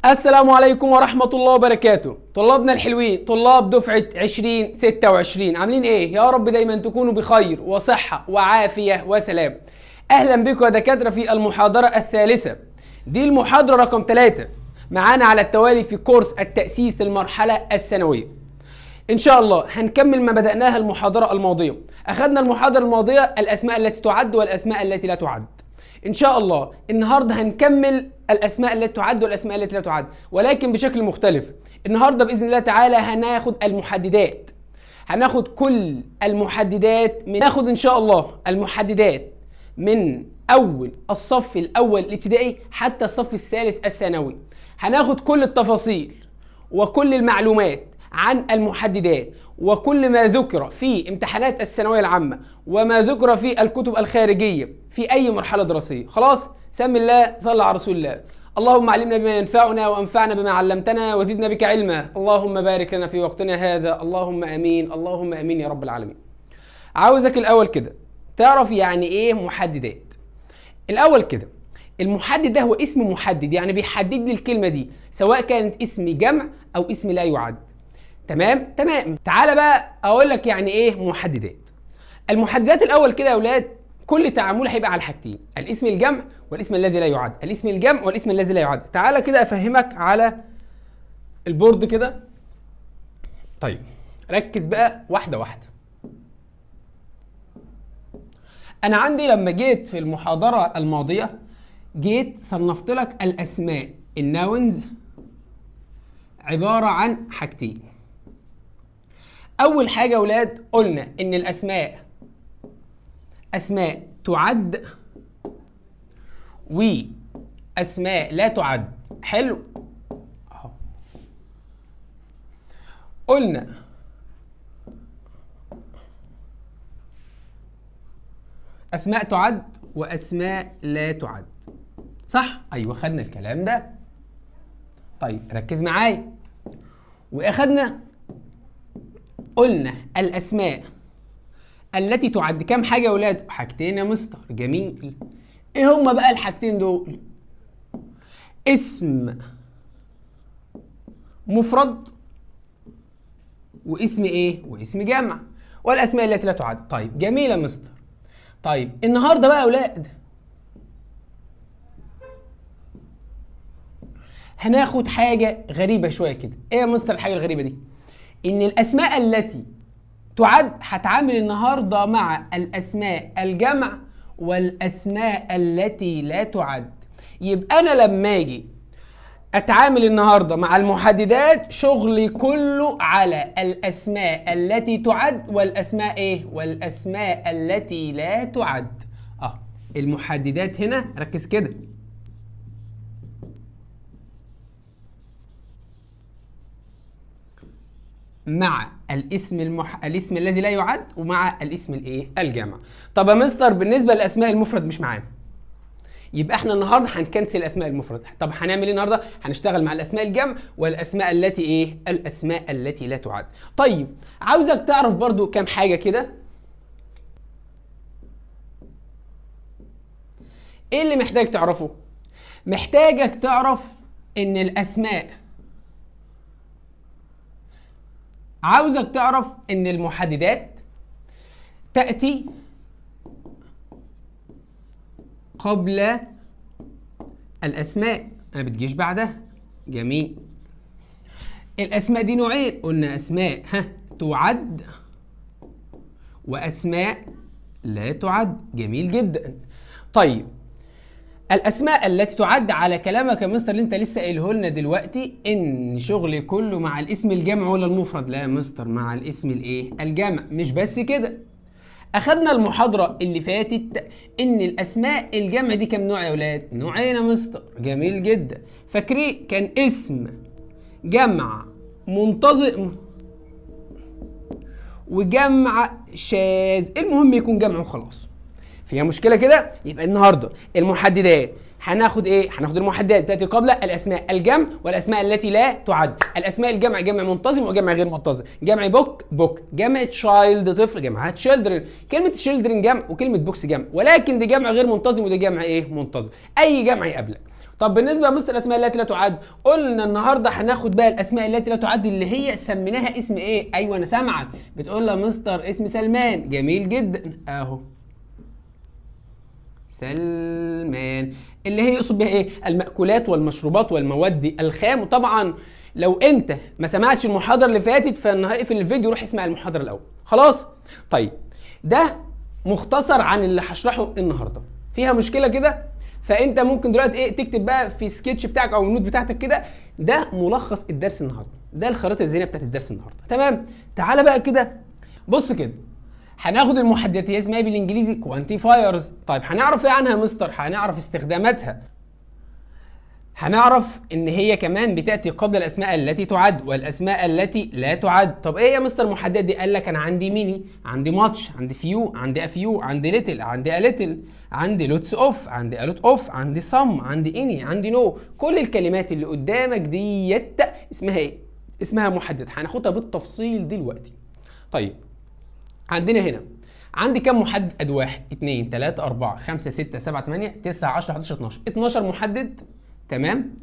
السلام عليكم ورحمة الله وبركاته. طلابنا الحلوين، طلاب دفعة 2026، عاملين ايه؟ يا رب دايما تكونوا بخير وصحة وعافية وسلام. اهلا بكم يا دكاترة في المحاضرة الثالثة. دي المحاضرة رقم 3 معانا على التوالي في كورس التأسيس للمرحلة الثانوية. ان شاء الله هنكمل ما بدأناها المحاضرة الماضية. اخذنا المحاضرة الماضية الاسماء التي تعد والاسماء التي لا تعد. ان شاء الله النهارده هنكمل الاسماء التي تعد والاسماء التي لا تعد، ولكن بشكل مختلف. النهارده باذن الله تعالى هناخد المحددات، هناخد كل المحددات، ناخد ان شاء الله المحددات من اول الصف الاول الابتدائي حتى الصف الثالث الثانوي. هناخد كل التفاصيل وكل المعلومات عن المحددات وكل ما ذكر في امتحانات الثانويه العامه وما ذكر في الكتب الخارجيه في اي مرحله دراسيه. خلاص، سم الله، صلى على رسول الله. اللهم علمنا بما ينفعنا وانفعنا بما علمتنا وزدنا بك علما. اللهم بارك لنا في وقتنا هذا، اللهم امين، اللهم امين يا رب العالمين. عاوزك الاول كده تعرف يعني ايه محددات. الاول كده، المحدد ده هو اسم محدد، يعني بيحدد لي الكلمه دي سواء كانت اسم جمع او اسم لا يعد. تمام. تعالى بقى اقول لك يعني ايه محددات. المحددات الاول كده يا اولاد، كل تعامل هيبقى على حاجتين: الاسم الجمع والاسم الذي لا يعد. الاسم الجمع والاسم الذي لا يعد. تعالى كده افهمك على البورد كده. طيب ركز بقى واحده واحده. انا عندي لما جيت في المحاضره الماضيه جيت صنفت لك الاسماء الناونز عباره عن حاجتين. اول حاجه يا اولاد قلنا ان الاسماء اسماء تعد واسماء لا تعد. حلو اهو. قلنا اسماء تعد واسماء لا تعد، صح؟ ايوه خدنا الكلام ده. طيب ركز معايا. واخدنا قلنا الاسماء التي تعد كم حاجه يا اولاد؟ حاجتين يا مستر. جميل. ايه هما بقى الحاجتين دول؟ اسم مفرد واسم ايه؟ واسم جمع. والاسماء التي لا تعد. طيب جميل يا مستر. طيب النهارده بقى يا اولاد هناخد حاجه غريبه شويه كده. ايه يا مستر الحاجه الغريبه دي؟ ان الاسماء التي تعد هتعامل النهارده مع الاسماء الجمع والاسماء التي لا تعد. يبقى انا لما اجي اتعامل النهارده مع المحددات شغلي كله على الاسماء التي تعد والاسماء ايه؟ والاسماء التي لا تعد. المحددات هنا ركز كده. مع الاسم الذي لا يعد ومع الاسم الايه؟ الجمع. طب يا مستر بالنسبه للاسماء المفرد مش معانا، يبقى احنا النهارده هنكنسل الاسماء المفرد. طب هنعمل ايه النهارده؟ هنشتغل مع الاسماء الجمع والاسماء التي ايه؟ الاسماء التي لا تعد. طيب عاوزك تعرف برضو كام حاجه كده. ايه اللي محتاج تعرفه؟ محتاجك تعرف ان الاسماء، عاوزك تعرف ان المحددات تأتي قبل الاسماء، ما بتجيش بعدها. جميل. الاسماء دي نوعين، قلنا اسماء تعد واسماء لا تعد. جميل جدا. طيب الاسماء التي تعد على كلامك يا مستر اللي انت لسه قايله لنا دلوقتي ان شغلي كله مع الاسم الجمع ولا المفرد؟ لا يا مستر، مع الاسم الايه؟ الجمع. مش بس كده، اخدنا المحاضره اللي فاتت ان الاسماء الجمع دي كم نوع يا اولاد؟ نوعين يا مستر. جميل جدا. فاكرين كان اسم جمع منتظم وجمع شاذ. المهم يكون جمع وخلاص. فيها مشكله كده؟ يبقى النهارده المحددات هناخد ايه؟ هناخد المحددات تاتي قبل الاسماء الجمع والاسماء التي لا تعد. الاسماء الجمع جمع منتظم وجمع غير منتظم. جمع بوك جمع تشايلد طفل، جمع تشيلدرن. كلمه تشيلدرن جمع وكلمه بوكس جمع، ولكن دي جمع غير منتظم وده جمع ايه؟ منتظم. اي جمع يقابلك طب بالنسبه لمستر الاسماء التي لا تعد، قلنا النهارده هناخد بقى الاسماء التي لا تعد اللي هي سميناها اسم ايه؟ ايوه انا سامعك بتقول لها مستر اسم سلمان، جميل جدا اهو سلمان، اللي هي يقصد بها ايه؟ المأكولات والمشروبات والمواد الخام. وطبعا لو انت ما سمعتش المحاضره اللي فاتت فاقفل الفيديو روح اسمع المحاضره الاول. خلاص؟ طيب ده مختصر عن اللي هشرحه النهارده. فيها مشكله كده؟ فانت ممكن دلوقتي ايه تكتب بقى في سكتش بتاعك او النوت بتاعتك كده، ده ملخص الدرس النهارده، ده الخريطه الذهنيه بتاعت الدرس النهارده. تمام؟ تعالى بقى كده بص كده، هناخد المحددات هي اسمها بالانجليزي كوانتيفايرز. طيب هنعرف ايه عنها يا مستر؟ هنعرف استخداماتها، هنعرف ان هي كمان بتاتي قبل الاسماء التي تعد والاسماء التي لا تعد. طب ايه يا مستر المحددات دي؟ قال لك انا عندي ميني، عندي ماتش، عندي فيو، عندي افيو، عندي ليتل، عندي اليتل، عندي لوتس اوف، عندي الوت اوف، عندي سم، عندي اني، عندي نو. كل الكلمات اللي قدامك ديت اسمها ايه؟ اسمها محدد، هناخدها بالتفصيل دلوقتي. طيب عندنا هنا عندي كم محدد؟ ادي 1 2 3 4 5 6 7 8 9 10 11 12 12 محدد. تمام؟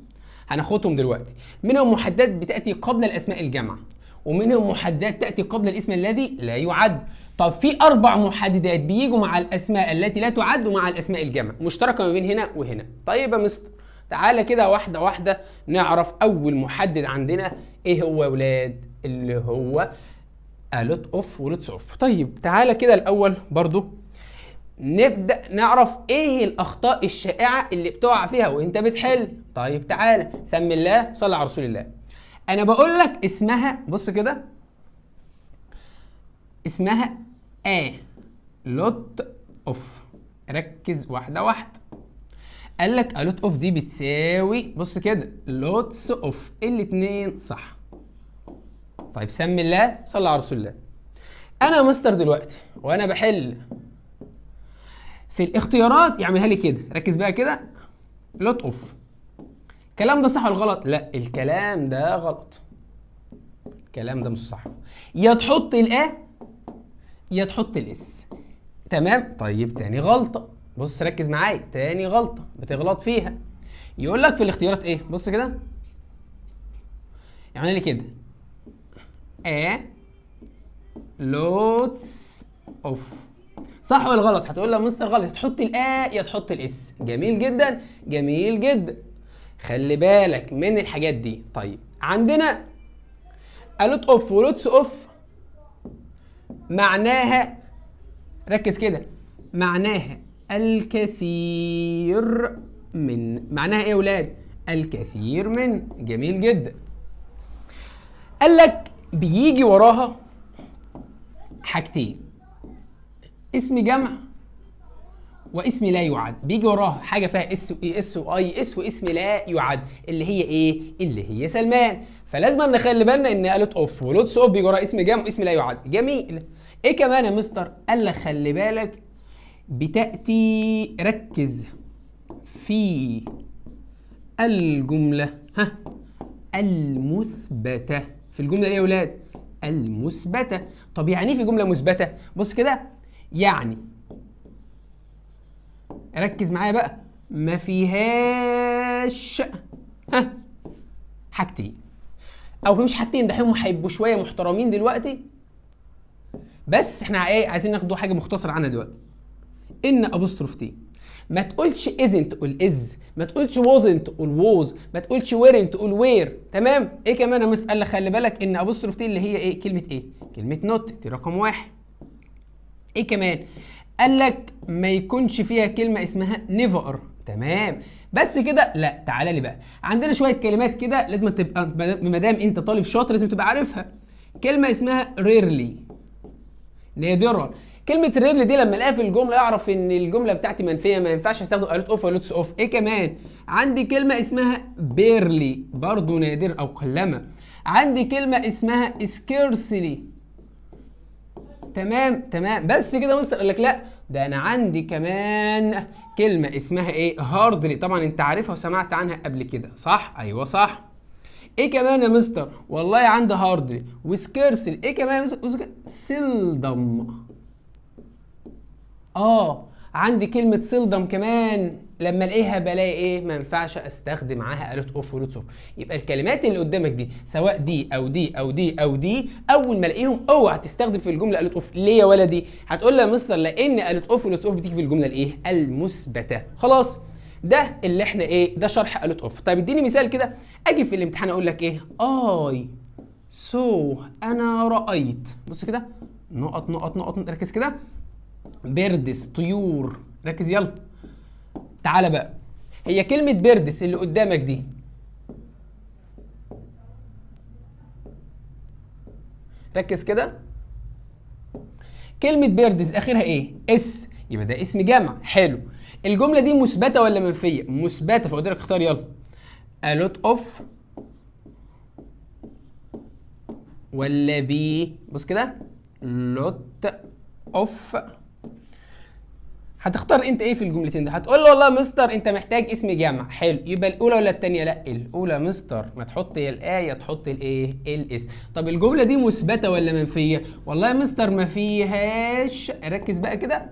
هناخدهم دلوقتي. منهم محددات بتاتي قبل الاسماء الجامعه، ومنهم محددات تاتي قبل الاسم الذي لا يعد. طب في 4 محددات بيجوا مع الاسماء التي لا تعد ومع الاسماء الجامعه، مشتركه ما بين هنا وهنا. طيب يا مستر تعالى كده واحده واحده نعرف اول محدد عندنا ايه هو يا ولاد؟ اللي هو الوت اوف ولوتس اوف. طيب تعالى كده الاول برضو نبدا نعرف ايه الاخطاء الشائعه اللي بتقع فيها وانت بتحل. طيب تعالى سمي الله صلى على رسول الله. انا بقول لك اسمها، بص كده اسمها لوت اوف، ركز واحده واحده. قال لك الوت اوف دي بتساوي، بص كده، لوتس اوف، الاتنين صح. طيب سمي الله صلى على رسول الله. انا يا مستر دلوقتي وانا بحل في الاختيارات يعملها لي كده، ركز بقى كده، لوت اوف. الكلام ده صح ولا غلط؟ لا الكلام ده غلط، الكلام ده مش صح. يا تحط الآ يا تحط الاس. تمام؟ طيب تاني غلطة، بص ركز معايا، تاني غلطة بتغلط فيها. يقول لك في الاختيارات ايه؟ بص كده يعمل لي كده لوتس اوف. صح ولا غلط؟ هتقول لي يا مستر غلط، تحط الآ يا تحط الاس. جميل جدا جميل جدا، خلي بالك من الحاجات دي. طيب عندنا الوت اوف ولوتس اوف معناها، ركز كده، معناها الكثير من. معناها ايه يا ولاد؟ الكثير من. جميل جدا. قال لك بيجي وراها حاجتين، اسم جمع واسم لا يعد. بيجي وراها حاجه فيها اس واي اس واي اس واسم لا يعد، اللي هي ايه؟ اللي هي سلمان. فلازم نخلي بالنا ان الوت اوف ولوتس اوف بيجي وراها اسم جمع واسم لا يعد. جميل. ايه كمان يا مستر؟ قال لك خلي بالك بتاتي، ركز، في الجمله المثبته. في الجمله ايه يا ولاد؟ المثبته. طب يعني ايه في جمله مثبته؟ بص كده، يعني ركز معايا بقى، ما فيهاش حاجتين، او مش حاجتين، ده هم هيبقوا شويه محترمين دلوقتي، بس احنا ايه عايزين ناخدوا حاجه مختصره عنها دلوقتي. ان ابوستروف تي، ما تقولش isn't تقول is، ما تقولش wasn't تقول was، ما تقولش weren't تقول were. تمام؟ ايه كمان يا مستر؟ قال لك خلي بالك ان ابوستروف تي اللي هي ايه؟ كلمه ايه؟ كلمه نوت، دي رقم 1. ايه كمان؟ قال لك ما يكونش فيها كلمه اسمها never. تمام؟ بس كده؟ لا تعالى لي بقى، عندنا شويه كلمات كده لازم تبقى، ما دام انت طالب شاطر لازم تبقى عارفها. كلمه اسمها rarely، نادرا. كلمة ريرلي دي لما الاقيها في الجملة اعرف ان الجملة بتاعتي منفية، ما ينفعش استخدم الوت اوف ولوتس اوف. ايه كمان؟ عندي كلمة اسمها بيرلي، برضو نادر او قلما. عندي كلمة اسمها سكيرسلي. تمام تمام. بس كده مستر؟ قال لك لا، ده انا عندي كمان كلمة اسمها ايه؟ هاردلي. طبعا انت عارفها وسمعت عنها قبل كده، صح؟ ايوه صح. ايه كمان يا مستر؟ والله عندي هاردلي وسكيرسلي. ايه كمان يا مستر؟ سيلدم. عندي كلمة سيلدم كمان، لما الاقيها بلاقي ايه؟ ما ينفعش استخدم معاها الوت اوف ولوتس اوف. يبقى الكلمات اللي قدامك دي سواء دي او دي او دي او دي، اول ما الاقيهم اوعى تستخدم في الجمله الوت اوف. ليه يا ولدي؟ هتقول لي يا مستر لان الوت اوف ولوتس اوف بتيجي في الجمله الايه؟ المثبته. خلاص، ده اللي احنا ايه؟ ده شرح الوت اوف. طيب اديني مثال كده. اجي في الامتحان اقول لك ايه؟ اي سو انا رايت، بص كده، نقط نقط نقط، ركز كده، بيردس طيور، ركز يلا. تعالى بقى، هي كلمة بيردس اللي قدامك دي ركز كده، كلمة بيردس اخرها ايه؟ اس، يبقى ده اسم جمع. حلو. الجملة دي مثبتة ولا منفية؟ مثبتة، فقلت لك اختار يلا. a lot of ولا بي؟ بص كده، lot of. هتختار انت ايه في الجملتين ده؟ هتقول له والله يا مستر انت محتاج اسم جمع. حلو، يبقى الاولى ولا الثانيه؟ لا الاولى يا مستر، ما تحط يا الايه تحط الايه؟ الاس. طب الجمله دي مثبته ولا منفيه؟ والله يا مستر ما فيهاش، ركز بقى كده،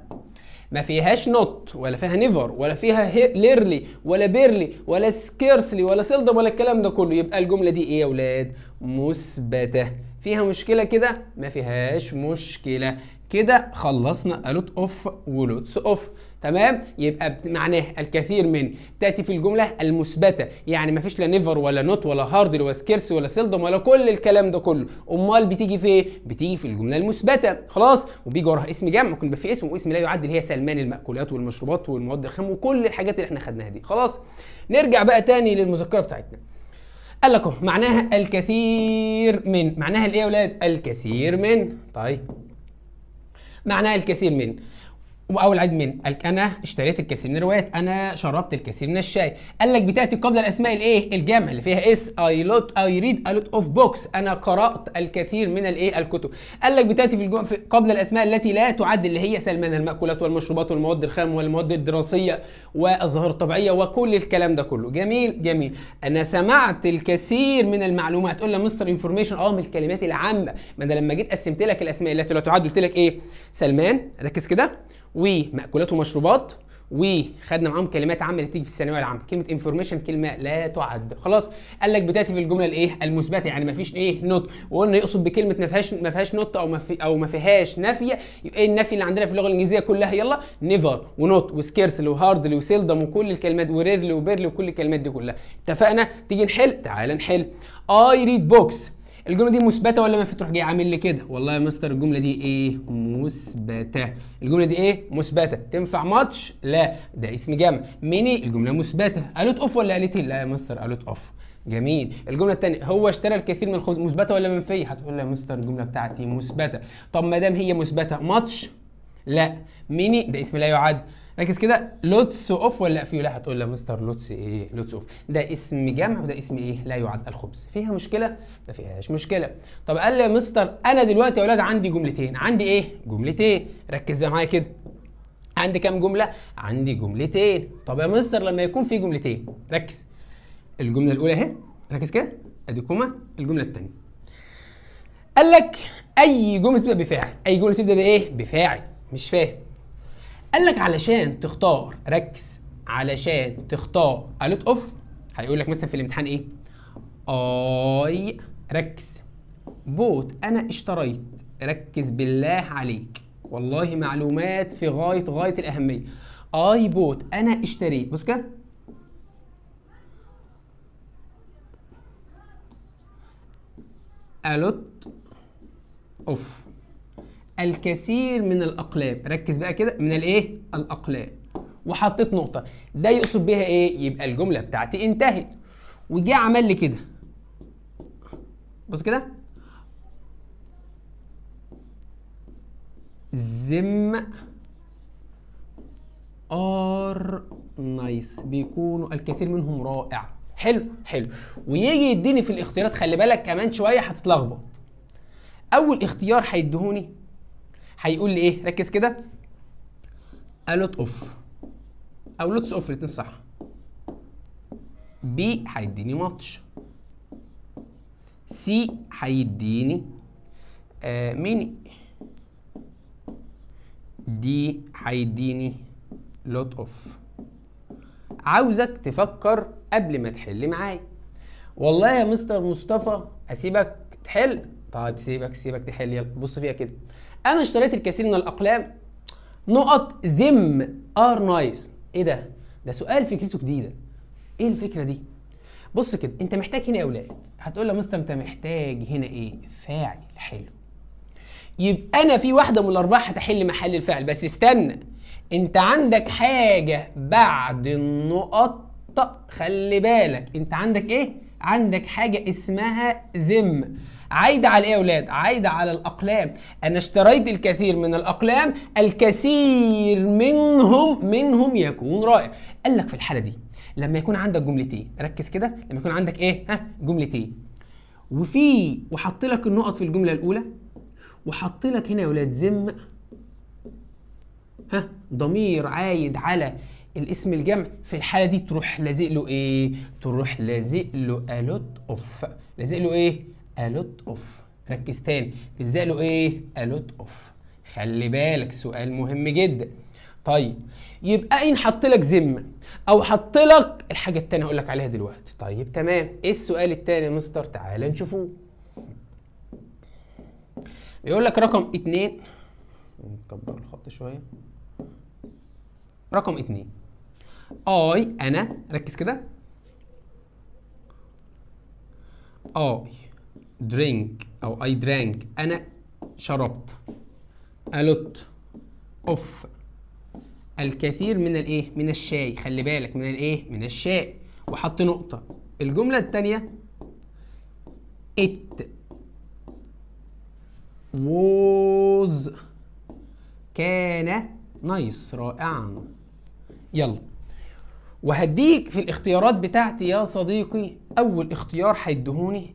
ما فيهاش نوت ولا فيها نيفر ولا فيها ليرلي ولا بيرلي ولا سكيرسلي ولا سيلدم ولا الكلام ده كله. يبقى الجمله دي ايه يا اولاد؟ مثبته. فيها مشكله كده؟ ما فيهاش مشكله. كده خلصنا الوت اوف ولوتس اوف. تمام. يبقى معناه الكثير من تاتي في الجمله المثبته، يعني ما فيش لا نيفر ولا نوت ولا هارد ولا سكيرس ولا سيلدم ولا كل الكلام ده كله. امال بتيجي في ايه؟ بتيجي في الجمله المثبته. خلاص، وبيجي وراها اسم جمع، ممكن يبقى في اسم واسم لا يعد، اللي هي سلمان المأكولات والمشروبات والمواد الخام وكل الحاجات اللي احنا خدناها دي. خلاص، نرجع بقى تاني للمذكره بتاعتنا. قال لك معناها الكثير من، معناها الايه يا اولاد؟ الكثير من. طيب معناها الكثير من، واول عد من، انا اشتريت الكثير من الروايات، انا شربت الكثير من الشاي. قال لك بتاتي قبل الاسماء الايه؟ الجمع اللي فيها اس. اي ريد ا لوت اوف بوكس، انا قرات الكثير من الايه؟ الكتب. قال لك بتاتي في قبل الاسماء التي لا تعد، اللي هي سلمان المأكولات والمشروبات والمواد الخام والمواد الدراسيه والظواهر الطبيعيه وكل الكلام ده كله. جميل جميل. انا سمعت الكثير من المعلومات. تقول لي مستر انفورميشن، من الكلمات العامه. ما انا لما جيت قسمت لك الاسماء التي لا تعد قلت لك ايه؟ سلمان، ركز كده، ومأكولات ومشروبات، وخدنا معاهم كلمات عامه اللي بتيجي في الثانويه العامه. كلمه انفورميشن كلمه لا تعد. خلاص، قال لك بتاتي في الجمله الايه؟ المثبته، يعني ما فيش ايه؟ نوت. وقلنا يقصد بكلمه ما فيهاش نوت او ما فيهاش نافيه. ايه النفي اللي عندنا في اللغه الانجليزيه كلها؟ يلا، نيفر ونوت وسكيرسلي وهاردلي وسيلدم وكل الكلمات، وريرلي وبيرلي وكل الكلمات دي كلها. اتفقنا؟ تيجي نحل، تعال نحل. اي ريد بوكس، الجمله دي مثبته ولا منفيه؟ تروح جاي عامل لي كده، والله يا مستر الجمله دي ايه؟ مثبته. الجمله دي ايه؟ مثبته. تنفع ماتش؟ لا، ده اسم جمع. ميني، الجمله مثبته. الوت اوف ولا التي؟ لا يا مستر الوت اوف. جميل. الجمله الثانيه، هو اشترى الكثير من الخبز، مثبته ولا منفيه؟ هتقول لي يا مستر الجمله بتاعتي مثبته. طب ما دام هي مثبته، ماتش؟ لا. ميني ده اسم لا يعد. ركز كده، لوتس اوف ولا فيه؟ لا، هتقول لي يا مستر لوتس ايه؟ لوتس اوف. ده اسم جمع وده اسم ايه؟ لا يعد. الخبز. فيها مشكله؟ ما فيهاش مشكله. طب قال لي يا مستر انا دلوقتي يا اولاد عندي جملتين. عندي ايه؟ جملتين. ركز بقى معايا كده، عندي كام جمله؟ عندي جملتين. طب يا مستر لما يكون في جملتين، ركز، الجمله الاولى اهي، ركز كده، ادي كوما. الجمله الثانيه قال لك اي جمله تبدا بفاعل. اي جمله تبدا بايه؟ بفاعل. مش فاهم. قال لك علشان تختار، ركز، علشان تختار الوت اوف، هيقول لك مثلا في الامتحان ايه؟ اي، ركز، بوت، انا اشتريت، ركز بالله عليك، والله معلومات في غايه الاهميه. اي بوت، انا اشتريت، بص كده، الوت اوف، الكثير من الاقلام، ركز بقى كده، من الايه؟ الاقلام، وحطيت نقطه. ده يقصد بيها ايه؟ يبقى الجمله بتاعتي انتهت. وجه عمل لي كده، بص كده، زم ار نايس، بيكونوا الكثير منهم رائع. حلو حلو. ويجي يديني في الاختيارات، خلي بالك كمان شويه هتتلخبط. اول اختيار هيديهوني هيقول لي ايه؟ ركز كده، الوت اوف او لوتس اوف، الاثنين صح. بي هيديني ماتش. سي هيديني ميني. دي هيديني لوت اوف. عاوزك تفكر قبل ما تحل معايا. والله يا مستر مصطفى اسيبك تحل؟ طيب سيبك تحل. يلا بص فيها كده. انا اشتريت الكثير من الاقلام نقط them are nice. ايه ده؟ ده سؤال فكرته جديده. ايه الفكره دي؟ بص كده، انت محتاج هنا يا اولاد. هتقول لي يا مستر انت محتاج هنا ايه؟ فاعل. حلو، يبقى انا في واحده من الاربعه هتحل محل الفعل. بس استنى، انت عندك حاجه بعد النقط. خلي بالك، انت عندك ايه؟ عندك حاجه اسمها ذم. عايده على ايه يا اولاد؟ عايده على الاقلام. انا اشتريت الكثير من الاقلام، الكثير منهم يكون رائع. قال لك في الحاله دي لما يكون عندك جملتين، ركز كده، لما يكون عندك ايه؟ جملتين، وحط لك النقط في الجمله الاولى، وحط لك هنا يا ولاد ذم، ضمير عايد على الاسم الجمع. في الحاله دي تروح لازق له ايه؟ تروح لازق له a lot of. لازق له ايه؟ a lot of. ركز تاني، تلزق له ايه؟ a lot of. خلي بالك، سؤال مهم جدا. طيب يبقى ان حط لك ذمه او حط لك الحاجه الثانيه هقول لك عليها دلوقتي. طيب تمام، ايه السؤال الثاني يا مستر؟ تعال نشوفوه. بيقول لك رقم 2، نكبر الخط شويه. رقم 2، انا، ركز كده، drink او I drank، انا شربت a lot of، الكثير من الايه؟ من الشاي. خلي بالك، من الايه؟ من الشاي. وحط نقطة. الجملة الثانية it was، كان nice، رائعا. يلا، وهديك في الاختيارات بتاعتي يا صديقي. اول اختيار هيدهوني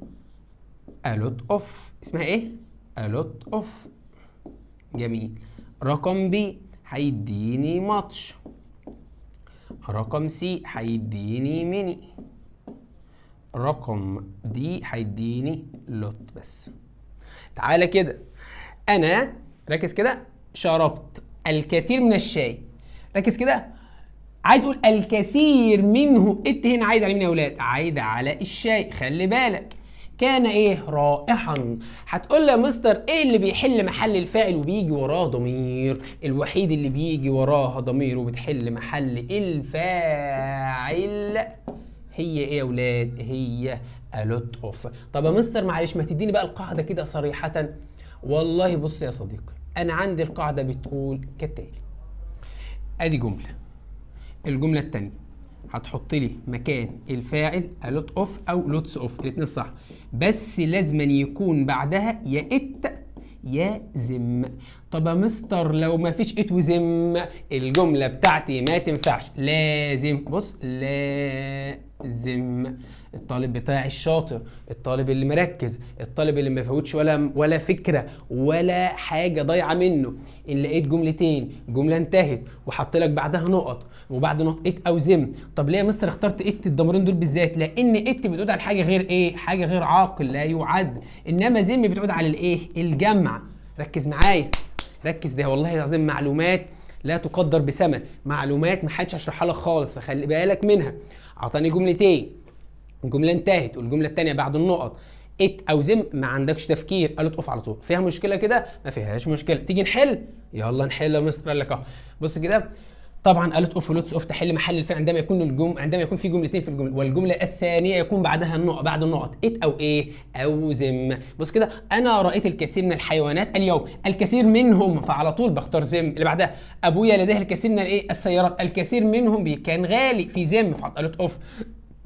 a lot of، اسمها ايه؟ a lot of. جميل. رقم بي هيديني ماتش. رقم سي هيديني ميني. رقم دي هيديني لوت. بس تعالى كده، انا ركز كده، شربت الكثير من الشاي. ركز كده، عايز اقول الكثير منه. هنا عايد على مين يا اولاد؟ عايد على الشاي. خلي بالك، كان ايه؟ رائعا. هتقول لي يا مستر ايه اللي بيحل محل الفاعل وبيجي وراه ضمير؟ الوحيد اللي بيجي وراها ضمير وبتحل محل الفاعل هي ايه يا اولاد؟ هي a lot of. طب يا مستر معلش ما تديني بقى القاعده كده صريحه. والله بص يا صديقي، انا عندي القاعده بتقول كالتالي. ادي جمله، الجمله الثانيه هتحط لي مكان الفاعل a lot of او lots of، الاثنين صح، بس لازم يكون بعدها يا ات يا زم. طب يا مستر لو ما فيش ات وزم الجمله بتاعتي ما تنفعش. لازم، بص، لازم. الطالب بتاعي الشاطر، الطالب اللي مركز، الطالب اللي ما يفوتش ولا فكره ولا حاجه ضايعه منه، ان لقيت جملتين، جمله انتهت وحط لك بعدها نقط وبعد نقط ات او زم. طب ليه يا مستر اخترت ات الضميرين دول بالذات؟ لان ات بتعود على حاجه غير ايه؟ حاجه غير عاقل لا يعد، انما زم بتعود على الايه؟ الجمع. ركز معايا، ركز، ده والله العظيم معلومات لا تقدر بثمن، معلومات ما حدش هشرحها لك خالص، فخلي بالك منها. اعطاني جملتين، الجمله انتهت والجمله الثانيه بعد النقط ات او زم، ما عندكش تفكير، قالت اوف على طول. فيها مشكله كده؟ ما فيهاش مشكله. تيجي نحل؟ يلا نحل يا مستر. قال لك اهو، بص كده، طبعا قالت اوف ولوتس اوف تحل محل الفعل عندما يكون في جملتين في الجمله، والجمله الثانيه يكون بعدها النقط، بعد النقط ات او ايه؟ او زم. بص كده، انا رايت الكثير من الحيوانات اليوم، الكثير منهم، فعلى طول بختار زم. اللي بعدها ابويا لديه الكثير من الايه؟ السيارات، الكثير منهم كان غالي، في زم، فقالت اوف.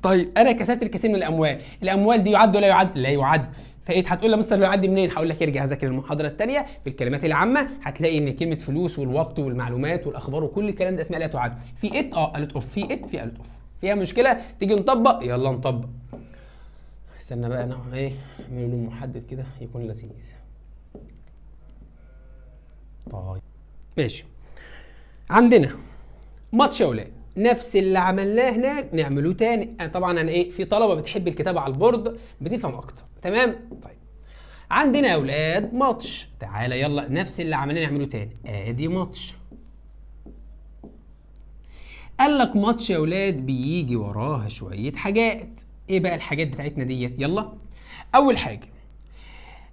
طيب انا كسبت الكثير من الاموال، الاموال دي يعد ولا يعد؟ لا يعد. فايه هتقول لي مستر لو يعدي منين؟ هقول لك ارجع ذاكر المحاضره الثانيه في الكلمات العامه، هتلاقي ان كلمه فلوس والوقت والمعلومات والاخبار وكل الكلام ده اسماء لا تعد. في ات قالت اوف، في ات، في قالت اوف. فيها مشكله؟ تيجي نطبق؟ يلا نطبق. استنى بقى انا ايه، نعمل لون محدد كده يكون لذيذ. طيب ماشي، عندنا ماتش يا اولاد، نفس اللي عملناه هناك نعمله تاني. طبعا انا ايه، في طلبه بتحب الكتابه على البورد بتفهم اكتر، تمام؟ طيب عندنا يا اولاد ماتش، تعالى يلا نفس اللي عملناه نعمله تاني. ادي ماتش، قال لك ماتش يا ولاد بيجي وراها شويه حاجات. ايه بقى الحاجات بتاعتنا ديت؟ يلا. اول حاجه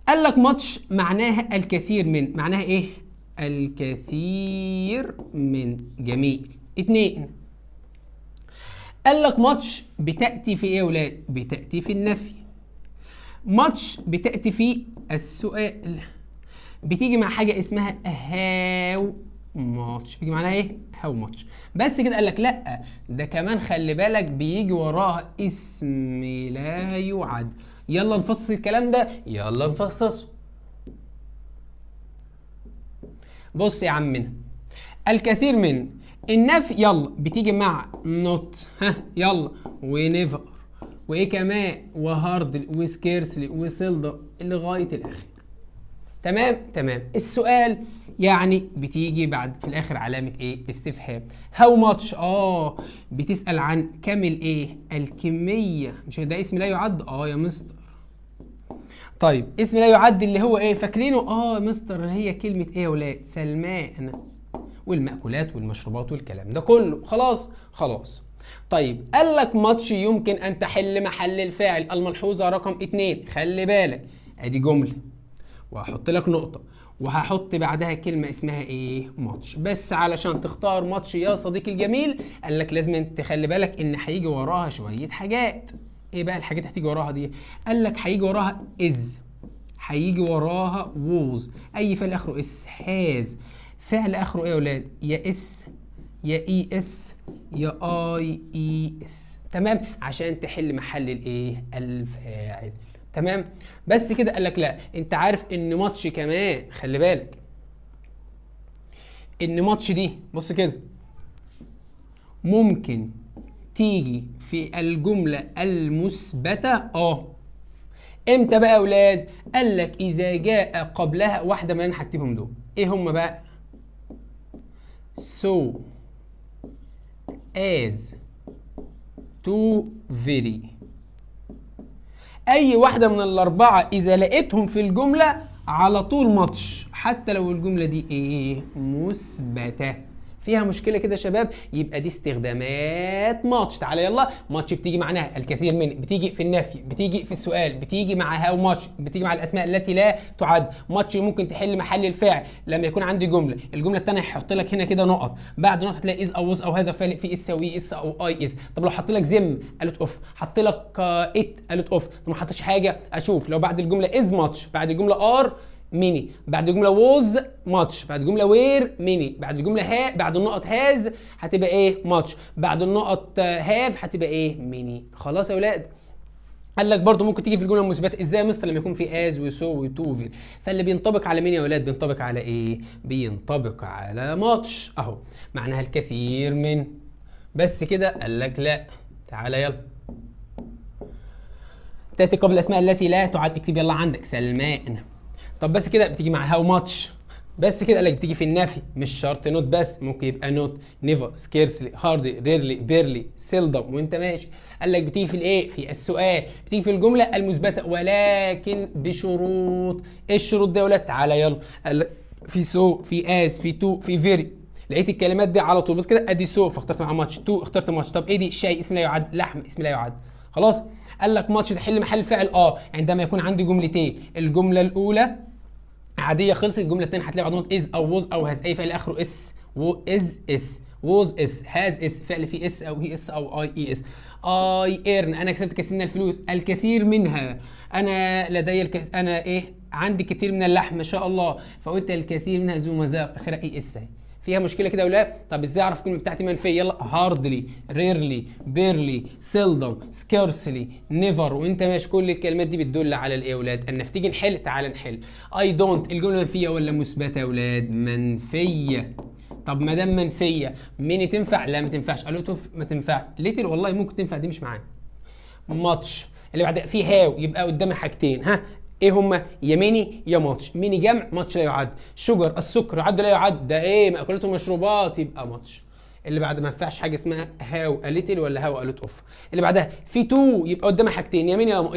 قال لك ماتش معناها الكثير من. معناها ايه؟ الكثير من. جميل. 2 قال لك ماتش بتأتي في ايه يا ولاد؟ بتأتي في النفي. ماتش بتأتي في السؤال. بتيجي مع حاجة اسمها هاو ماتش. بيجي معناها ايه؟ هاو ماتش. بس كده؟ قال لك لا، ده كمان خلي بالك بيجي وراها اسم لا يعد. يلا نفصص الكلام ده، يلا نفصصه. بص يا عمنا، الكثير من النفي يلا بتيجي مع نوت، ها يلا، ونيفر، وايه كمان، وهاردلي، وسكيرسلي، وسيلدر لغايه الاخر. تمام. السؤال يعني بتيجي بعد في الاخر علامه ايه؟ استفهام. هاو ماتش، بتسال عن كم الايه؟ الكميه. مش ده اسم لا يعد؟ يا مستر. طيب اسم لا يعد اللي هو ايه؟ فاكرينه؟ يا مستر، اللي هي كلمه ايه يا ولاد؟ سلمان، والمأكولات والمشروبات والكلام ده كله. خلاص. طيب قال لك ماتش يمكن ان تحل محل الفاعل. الملحوظه رقم 2، خلي بالك، ادي جمله وهحط لك نقطه وهحط بعدها كلمه اسمها ايه؟ ماتش. بس علشان تختار ماتش يا صديقي الجميل قال لك لازم تخلي بالك ان هيجي وراها شويه حاجات. ايه بقى الحاجات هتيجي وراها دي؟ قال لك هيجي وراها از، هيجي وراها ووز، اي فعل اخره اس، هاز، فعل اخره ايه يا ولاد؟ يا اس يا اي اس يا اي اي اس. تمام، عشان تحل محل الايه؟ الفاعل. تمام. بس كده؟ قال لك لا، انت عارف ان ماتش كمان، خلي بالك ان ماتش دي بص كده ممكن تيجي في الجمله المثبته. امتى بقى يا اولاد؟ قال لك اذا جاء قبلها واحده من اللي انا هكتبهم دول. ايه هم بقى؟ so as to very. اي واحده من الاربعه اذا لقيتهم في الجمله على طول ماتش، حتى لو الجمله دي ايه؟ مثبته. فيها مشكله كده يا شباب؟ يبقى دي استخدامات ماتش. تعالى يلا. ماتش بتيجي معناها الكثير من، بتيجي في النفي، بتيجي في السؤال، بتيجي مع هاو ماتش، بتيجي مع الاسماء التي لا تعد. ماتش ممكن تحل محل الفاعل لما يكون عندي جمله. الجمله الثانيه هيحط لك هنا كده نقط، بعد نقط هتلاقي از او وز او هذا فعل في اس او اي اس او اي اس. طب لو حط لك زم قالت اوف، حط لك ات قالت اوف. طب ما حطش حاجه، اشوف لو بعد الجمله از ماتش، بعد الجمله ار ميني، بعد الجمله ووز ماتش، بعد الجمله وير ميني، بعد الجمله بعد النقط هاز هتبقى ايه؟ ماتش، بعد النقط هاف هتبقى ايه؟ ميني. خلاص يا اولاد. قال لك برضو ممكن تيجي في الجمله المثبته. ازاي يا مستر؟ لما يكون في از وسو وتو فير. فاللي بينطبق على مين يا اولاد؟ بينطبق على ايه؟ بينطبق على ماتش. اهو معناها الكثير من. بس كده؟ قال لك لا. تعالى يلا. تاتي قبل الاسماء التي لا تعد. اكتب يلا عندك سلمان. طب بس كده؟ بتيجي مع هاو ماتش. بس كده؟ قال لك بتيجي في النفي، مش شرط نوت بس، ممكن يبقى نوت، نيفر، سكيرسلي، هاردلي، ريرلي، بيرلي، سيلدم، وانت ماشي. قال لك بتيجي في الايه؟ في السؤال، بتيجي في الجمله المثبته ولكن بشروط. ايه الشروط دي يا ولاد؟ تعالى يلا. قال لك في سو، في از، في تو، في فيري. لقيت الكلمات دي على طول. بس كده ادي سو فاخترت مع ماتش، تو اخترت ماتش. طب ايه دي؟ شاي اسم لا يعد، لحم اسم لا يعد. خلاص. قال لك ماتش تحل محل فعل عندما يكون عندي جملتين. الجمله الاولى عاديه خلصت، الجمله الثانيه هتلاقي بعضهم از او ووز او هاز، اي فعل اخره اس، از اس، ووز اس، هاز اس، فعل فيه اس او هي اس او اي اي اس. اي ايرن، انا كسبت كثير من الفلوس، الكثير منها، انا لدي انا ايه؟ عندي كثير من اللحم ما شاء الله، فقلت الكثير منها ذو مذاق، اخرها اي اس. فيها مشكله كده ولا؟ طب ازاي اعرف الكلمه بتاعتي منفيه؟ يلا. هاردلي، ريرلي، بيرلي، سيلدم، سكيرسلي، نيفر، وانت ماشي. كل الكلمات دي بتدل على الايه يا اولاد؟ النفي. تيجي نحل. تعال نحل. اي دونت، الجمله منفيه ولا مثبته يا اولاد؟ منفيه. طب ما دام منفيه مين تنفع؟ لا ما تنفعش. قالوا توف ما تنفعش. ليتل والله ممكن تنفع، دي مش معانا. ماتش اللي بعد فيه هاو، يبقى قدامي حاجتين. ايه هما؟ يا ميني يا ماتش. ميني جمع، ماتش لا يعد. شجر، السكر، يعد لا يعد؟ ده ايه؟ مأكولات ومشروبات، يبقى ماتش. اللي بعد ما ينفعش حاجه اسمها هاو اليتل ولا هاو اليت اوف. اللي بعدها في تو، يبقى قدامي حاجتين، يا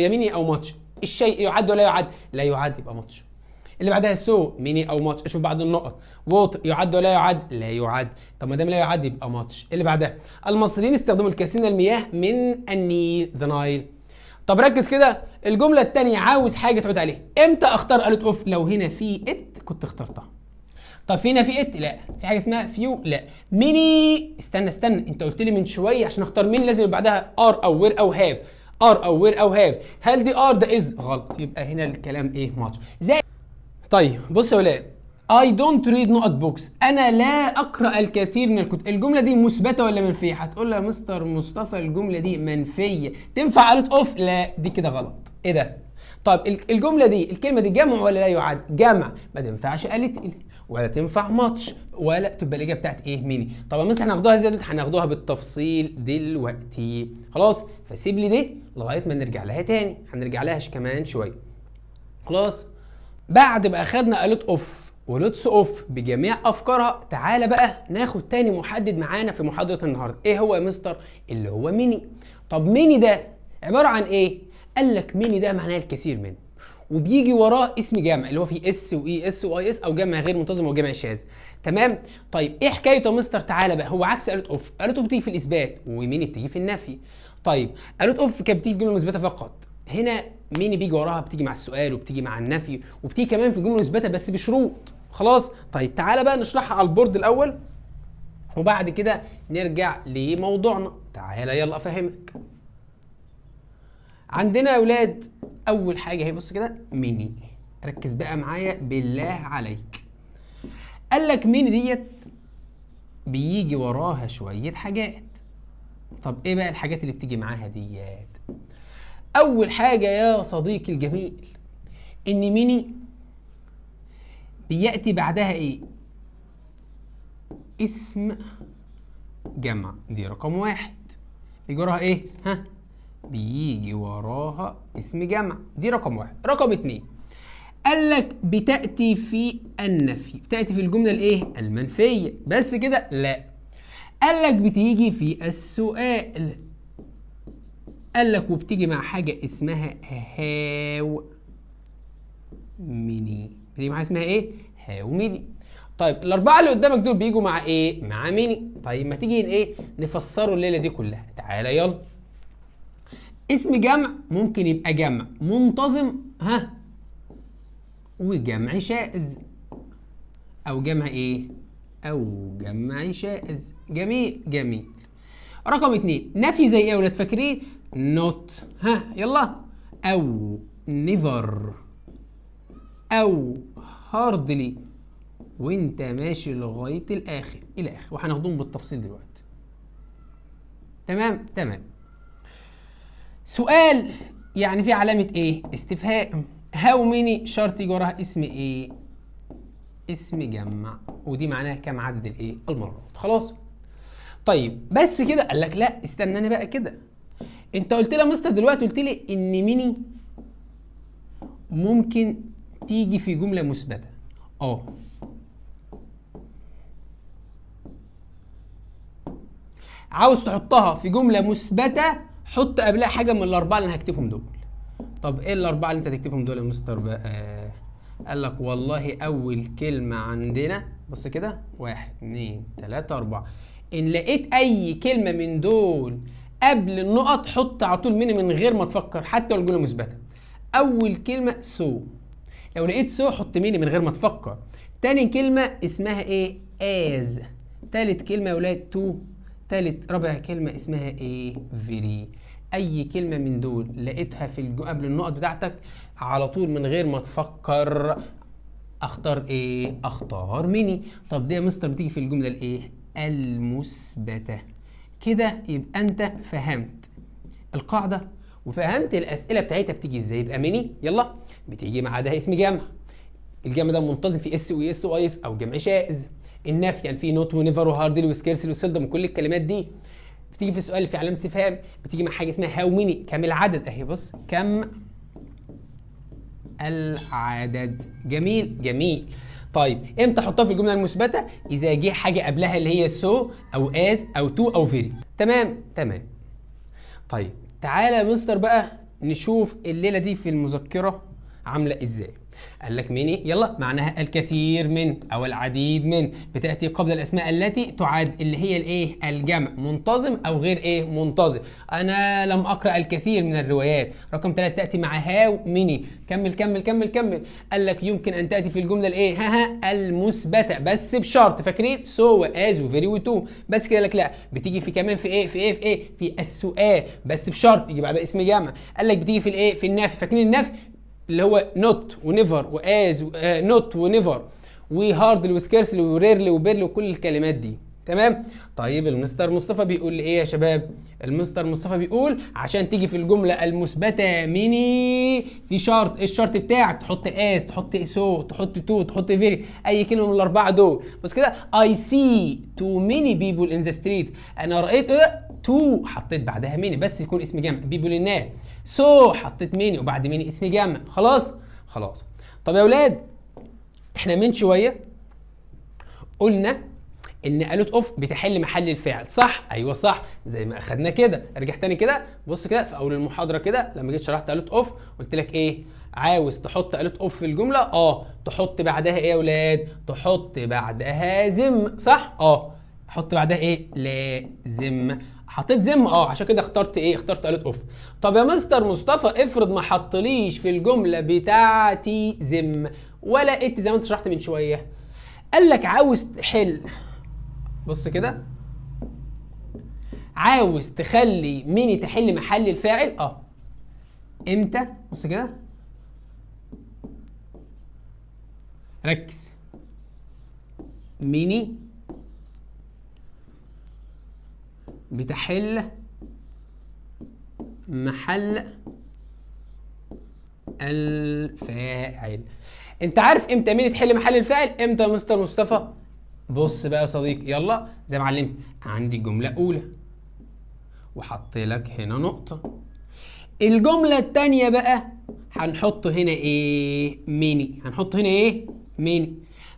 ميني او ماتش. الشيء يعد ولا يعد؟ لا يعد، يبقى ماتش. اللي بعدها سو ميني او ماتش، اشوف بعد النقط. ووتر يعد ولا يعد؟ لا يعد. طب ما دام لا يعد يبقى ماتش. اللي بعدها المصريين استخدموا الكثير من المياه من النيل، ذا نايل. طب ركز كده، الجمله الثانيه عاوز حاجه تعود عليها. امتى اختار الت اوف؟ لو هنا في ات كنت اخترتها. طب في هنا في ات؟ لا. في حاجه اسمها فيو؟ لا. ميني، استنى انت قلت لي من شويه عشان اختار ميني لازم يبقى بعدها ار او وير او هاف. ار او وير او هاف. هل دي ار ده از؟ غلط. يبقى هنا الكلام ايه؟ ماتش. زي طيب بص يا ولاد، I don't read نقط بوكس، انا لا اقرا الكثير من الكتب. الجمله دي مثبته ولا منفيه؟ هتقول لي يا مستر مصطفى الجمله دي منفيه، تنفع الت اوف؟ لا دي كده غلط. ايه ده؟ طب الجمله دي الكلمه دي جمع ولا لا يعد؟ جمع، ما تنفعش الت ولا تنفع ماتش ولا تبقى الاجابه بتاعت ايه؟ ميني. طب يا مستر هناخدوها ازاي؟ هناخدوها بالتفصيل دلوقتي. خلاص فسيب لي دي لغايه ما نرجع لها تاني، هنرجع لها كمان شويه. خلاص بعد بقى خدنا الت اوف ولوتس اوف بجميع افكارها، تعالى بقى ناخد تاني محدد معانا في محاضره النهارده. ايه هو يا مستر؟ اللي هو ميني. طب ميني ده عباره عن ايه؟ قال لك ميني ده معناه الكثير منه، وبيجي وراه اسم جمع اللي هو فيه اس واي اس واي اس، او جمع غير منتظم او جمع شاذ. تمام. طيب ايه حكايته يا مستر؟ تعالى بقى، هو عكس الت اوف. الت اوف بتيجي في الاثبات وميني بتيجي في النفي. طيب الت اوف كانت بتيجي في جمله مثبته فقط، هنا ميني بيجي وراها بتيجي مع السؤال وبتيجي مع النفي وبتيجي كمان في جمله مثبته بس بشروط. خلاص طيب تعالى بقى نشرحها على البورد الاول وبعد كده نرجع لموضوعنا. تعالى يلا افهمك. عندنا يا اولاد اول حاجه اهي، بص كده ميني، ركز بقى معايا بالله عليك. قال لك ميني ديت بيجي وراها شويه حاجات. طب ايه بقى الحاجات اللي بتيجي معاها ديت؟ اول حاجه يا صديقي الجميل ان ميني بياتي بعدها ايه؟ اسم جمع، دي رقم واحد. بيجي وراها ايه؟ بيجي وراها اسم جمع، دي رقم واحد. رقم اتنين قال لك بتاتي في النفي، بتاتي في الجمله الايه؟ المنفيه. بس كده؟ لا، قال لك بتيجي في السؤال. قال لك وبتيجي مع حاجه اسمها هاو ميني، بتيجي مع حاجه اسمها ايه؟ هاو ميني. طيب الاربعه اللي قدامك دول بيجوا مع ايه؟ مع ميني. طيب ما تيجي ايه نفسروا الليله دي كلها. تعالى يلا. اسم جمع ممكن يبقى جمع منتظم وجمع شائز، او جمع ايه؟ او جمع شائز. جميل. رقم اتنين نفي زي ايه يا ولاد؟ فاكرين؟ not يلا، او never، او hardly، وانت ماشي لغايه الاخر وهناخدهم بالتفصيل دلوقتي. تمام. سؤال يعني في علامه ايه؟ استفهام. هاو ميني شرط يجي وراها اسم ايه؟ اسم جمع، ودي معناها كم عدد الايه؟ المرات. خلاص طيب بس كده؟ قال لك لا استناني بقى كده. انت قلت لي يا مستر دلوقتي، قلت لي ان ميني ممكن تيجي في جمله مثبته. عاوز تحطها في جمله مثبته، حط قبلها حاجه من الاربعه اللي انا هكتبهم دول. طب ايه الاربعه اللي انت هتكتبهم دول يا مستر بقى؟ قال لك والله اول كلمه عندنا، بص كده 1 2 3 4، ان لقيت اي كلمه من دول قبل النقط حط على طول ميني من غير ما تفكر حتى لو الجمله مثبته. اول كلمه سو، لو لقيت سو حط ميني من غير ما تفكر. تاني كلمه اسمها ايه؟ از. تالت كلمه يا ولاد تو. رابع كلمه اسمها ايه؟ فيري. اي كلمه من دول لقيتها في قبل النقط بتاعتك على طول من غير ما تفكر اختار ايه؟ اختار ميني. طب دي يا مستر بتيجي في الجمله الايه؟ المثبته. كده يبقى انت فهمت القاعده وفهمت الاسئله بتاعتها بتيجي ازاي. يبقى ميني يلا بتيجي مع ده اسم جمع، الجمع ده منتظم في اس واي اس واي اس او جمع شائز. النفي يعني في نوت ونيفر وهاردلي وسكيرسلي وسيلدم وكل الكلمات دي. بتيجي في السؤال اللي في علامه استفهام بتيجي مع حاجه اسمها هاو ميني، كم العدد اهي. بص كم العدد. جميل. طيب امتى احطها في الجمله المثبته؟ اذا جه حاجه قبلها اللي هي سو او از او تو او فيري. تمام. طيب تعالى يا مستر بقى نشوف الليله دي في المذكره عامله ازاي؟ قال لك ميني يلا معناها الكثير من او العديد من، بتاتي قبل الاسماء التي تعاد اللي هي الايه الجمع، منتظم او غير ايه منتظم. انا لم اقرا الكثير من الروايات. رقم 3 تاتي مع هاو ميني. كمل كمل كمل كمل. قال لك يمكن ان تاتي في الجمله الايه ها المثبته بس بشرط، فاكرين سو واز وفيري وتو بس كده. لك لا بتيجي في كمان في ايه في ايه في ايه في السؤال بس بشرط يجي بعدها اسم جمع. قال لك بتيجي في الايه في النفي، فاكرين النفي اللي هو نوت ونيفر واز نوت ونيفر وهاردلي وسكيرسلي وريرلي وبيرلي وكل الكلمات دي. تمام. طيب المستر مصطفى بيقول لي ايه يا شباب؟ المستر مصطفى بيقول عشان تيجي في الجمله المثبته ميني في شرط. ايه الشرط بتاعك؟ تحط اس، تحط سو، تحط تو، تحط فيري، اي كلمه من الاربعه دول. بس كده I see too many people in the street. انا رايت تو حطيت بعدها ميني بس يكون اسم جمع، بيبول الناس. سو حطيت ميني وبعد ميني اسم جمع. خلاص خلاص. طب يا اولاد احنا من شويه قلنا ان الوت اوف بتحل محل الفعل، صح؟ ايوه صح، زي ما اخدنا كده. ارجع تاني كده، بص كده في اول المحاضره كده لما جيت شرحت الوت اوف قلت لك ايه؟ عاوز تحط الوت اوف في الجمله تحط بعدها ايه يا اولاد؟ تحط بعدها زم، صح؟ حط بعدها ايه؟ لازم. حطيت زم عشان كده اخترت ايه؟ اخترت الوت اوف. طب يا مستر مصطفى افرض ما حطليش في الجمله بتاعتي زم ولا ات زي ما انت شرحت من شويه. قال لك عاوز تحل، بص كده، عاوز تخلي ميني تحل محل الفاعل امتى؟ بص كده ركز. ميني بتحل محل الفاعل. انت عارف امتى ميني تحل محل الفاعل؟ امتى يا مستر مصطفى؟ بص بقى يا صديقي، يلا زي ما علمت عندي جملة أولى وحط لك هنا نقطة. الجملة التانية بقى هنحط هنا إيه؟ ميني. هنحط هنا إيه؟ ميني.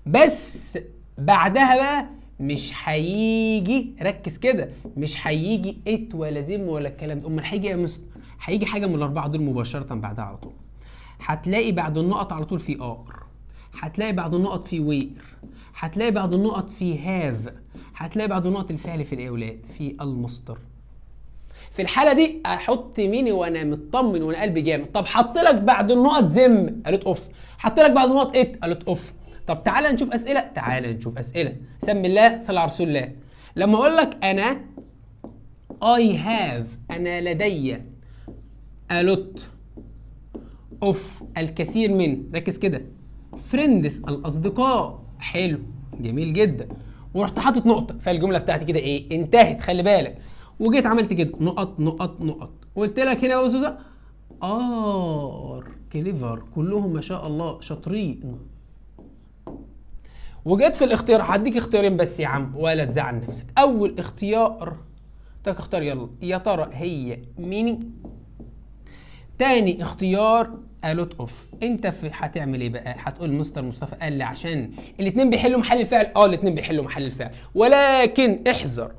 بس بعدها بقى مش هيجي، ركز كده، مش هيجي ات ولا زم ولا الكلام ده. أمال هيجي يا مستر؟ هيجي حاجة من الأربعة دول مباشرة بعدها على طول. هتلاقي بعد النقط على طول في ار، هتلاقي بعد النقط في وير، هتلاقي بعد النقط في هاف، هتلاقي بعد النقط الفعل في الاولاد في المصدر. في الحاله دي احط ميني وانا مطمن وانا قلبي جامد. طب حط لك بعد النقط زم قالت اوف، حط لك بعد النقط ات قالت اوف. طب تعالى نشوف اسئله، تعالى نشوف اسئله. سم الله صل على رسول الله. لما اقول لك انا I have، انا لدي a lot of الكثير من، ركز كده، فريندز الاصدقاء، حلو جميل جدا، ورحت حاطط نقطه فالجمله بتاعتي كده ايه؟ انتهت. خلي بالك. وجيت عملت كده نقط نقط نقط، قلت لك هنا يا استاذه كليفر، كلهم ما شاء الله شاطرين. وجيت في الاختيار، هديك اختيارين بس يا عم ولا تزعل نفسك. اول اختيار تك اختار يلا، يا ترى هي ميني. تاني اختيار الوت اوف. انت هتعمل ايه بقى؟ هتقول مستر مصطفى قال لي عشان الاثنين بيحلوا محل الفعل. الاثنين بيحلوا محل الفعل، ولكن احذر.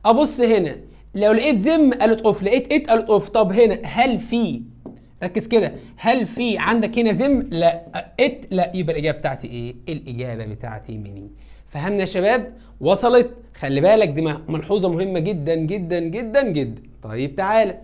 ابص هنا لو لقيت زم الوت اوف، لقيت ات الوت اوف. طب هنا هل في، ركز كده، هل في عندك هنا زم؟ لا. ات لا. يبقى الاجابه بتاعتي ايه؟ الاجابه بتاعتي ميني. فهمنا يا شباب؟ وصلت؟ خلي بالك دي ملحوظه مهمه جدا جدا جدا جدا. طيب تعالى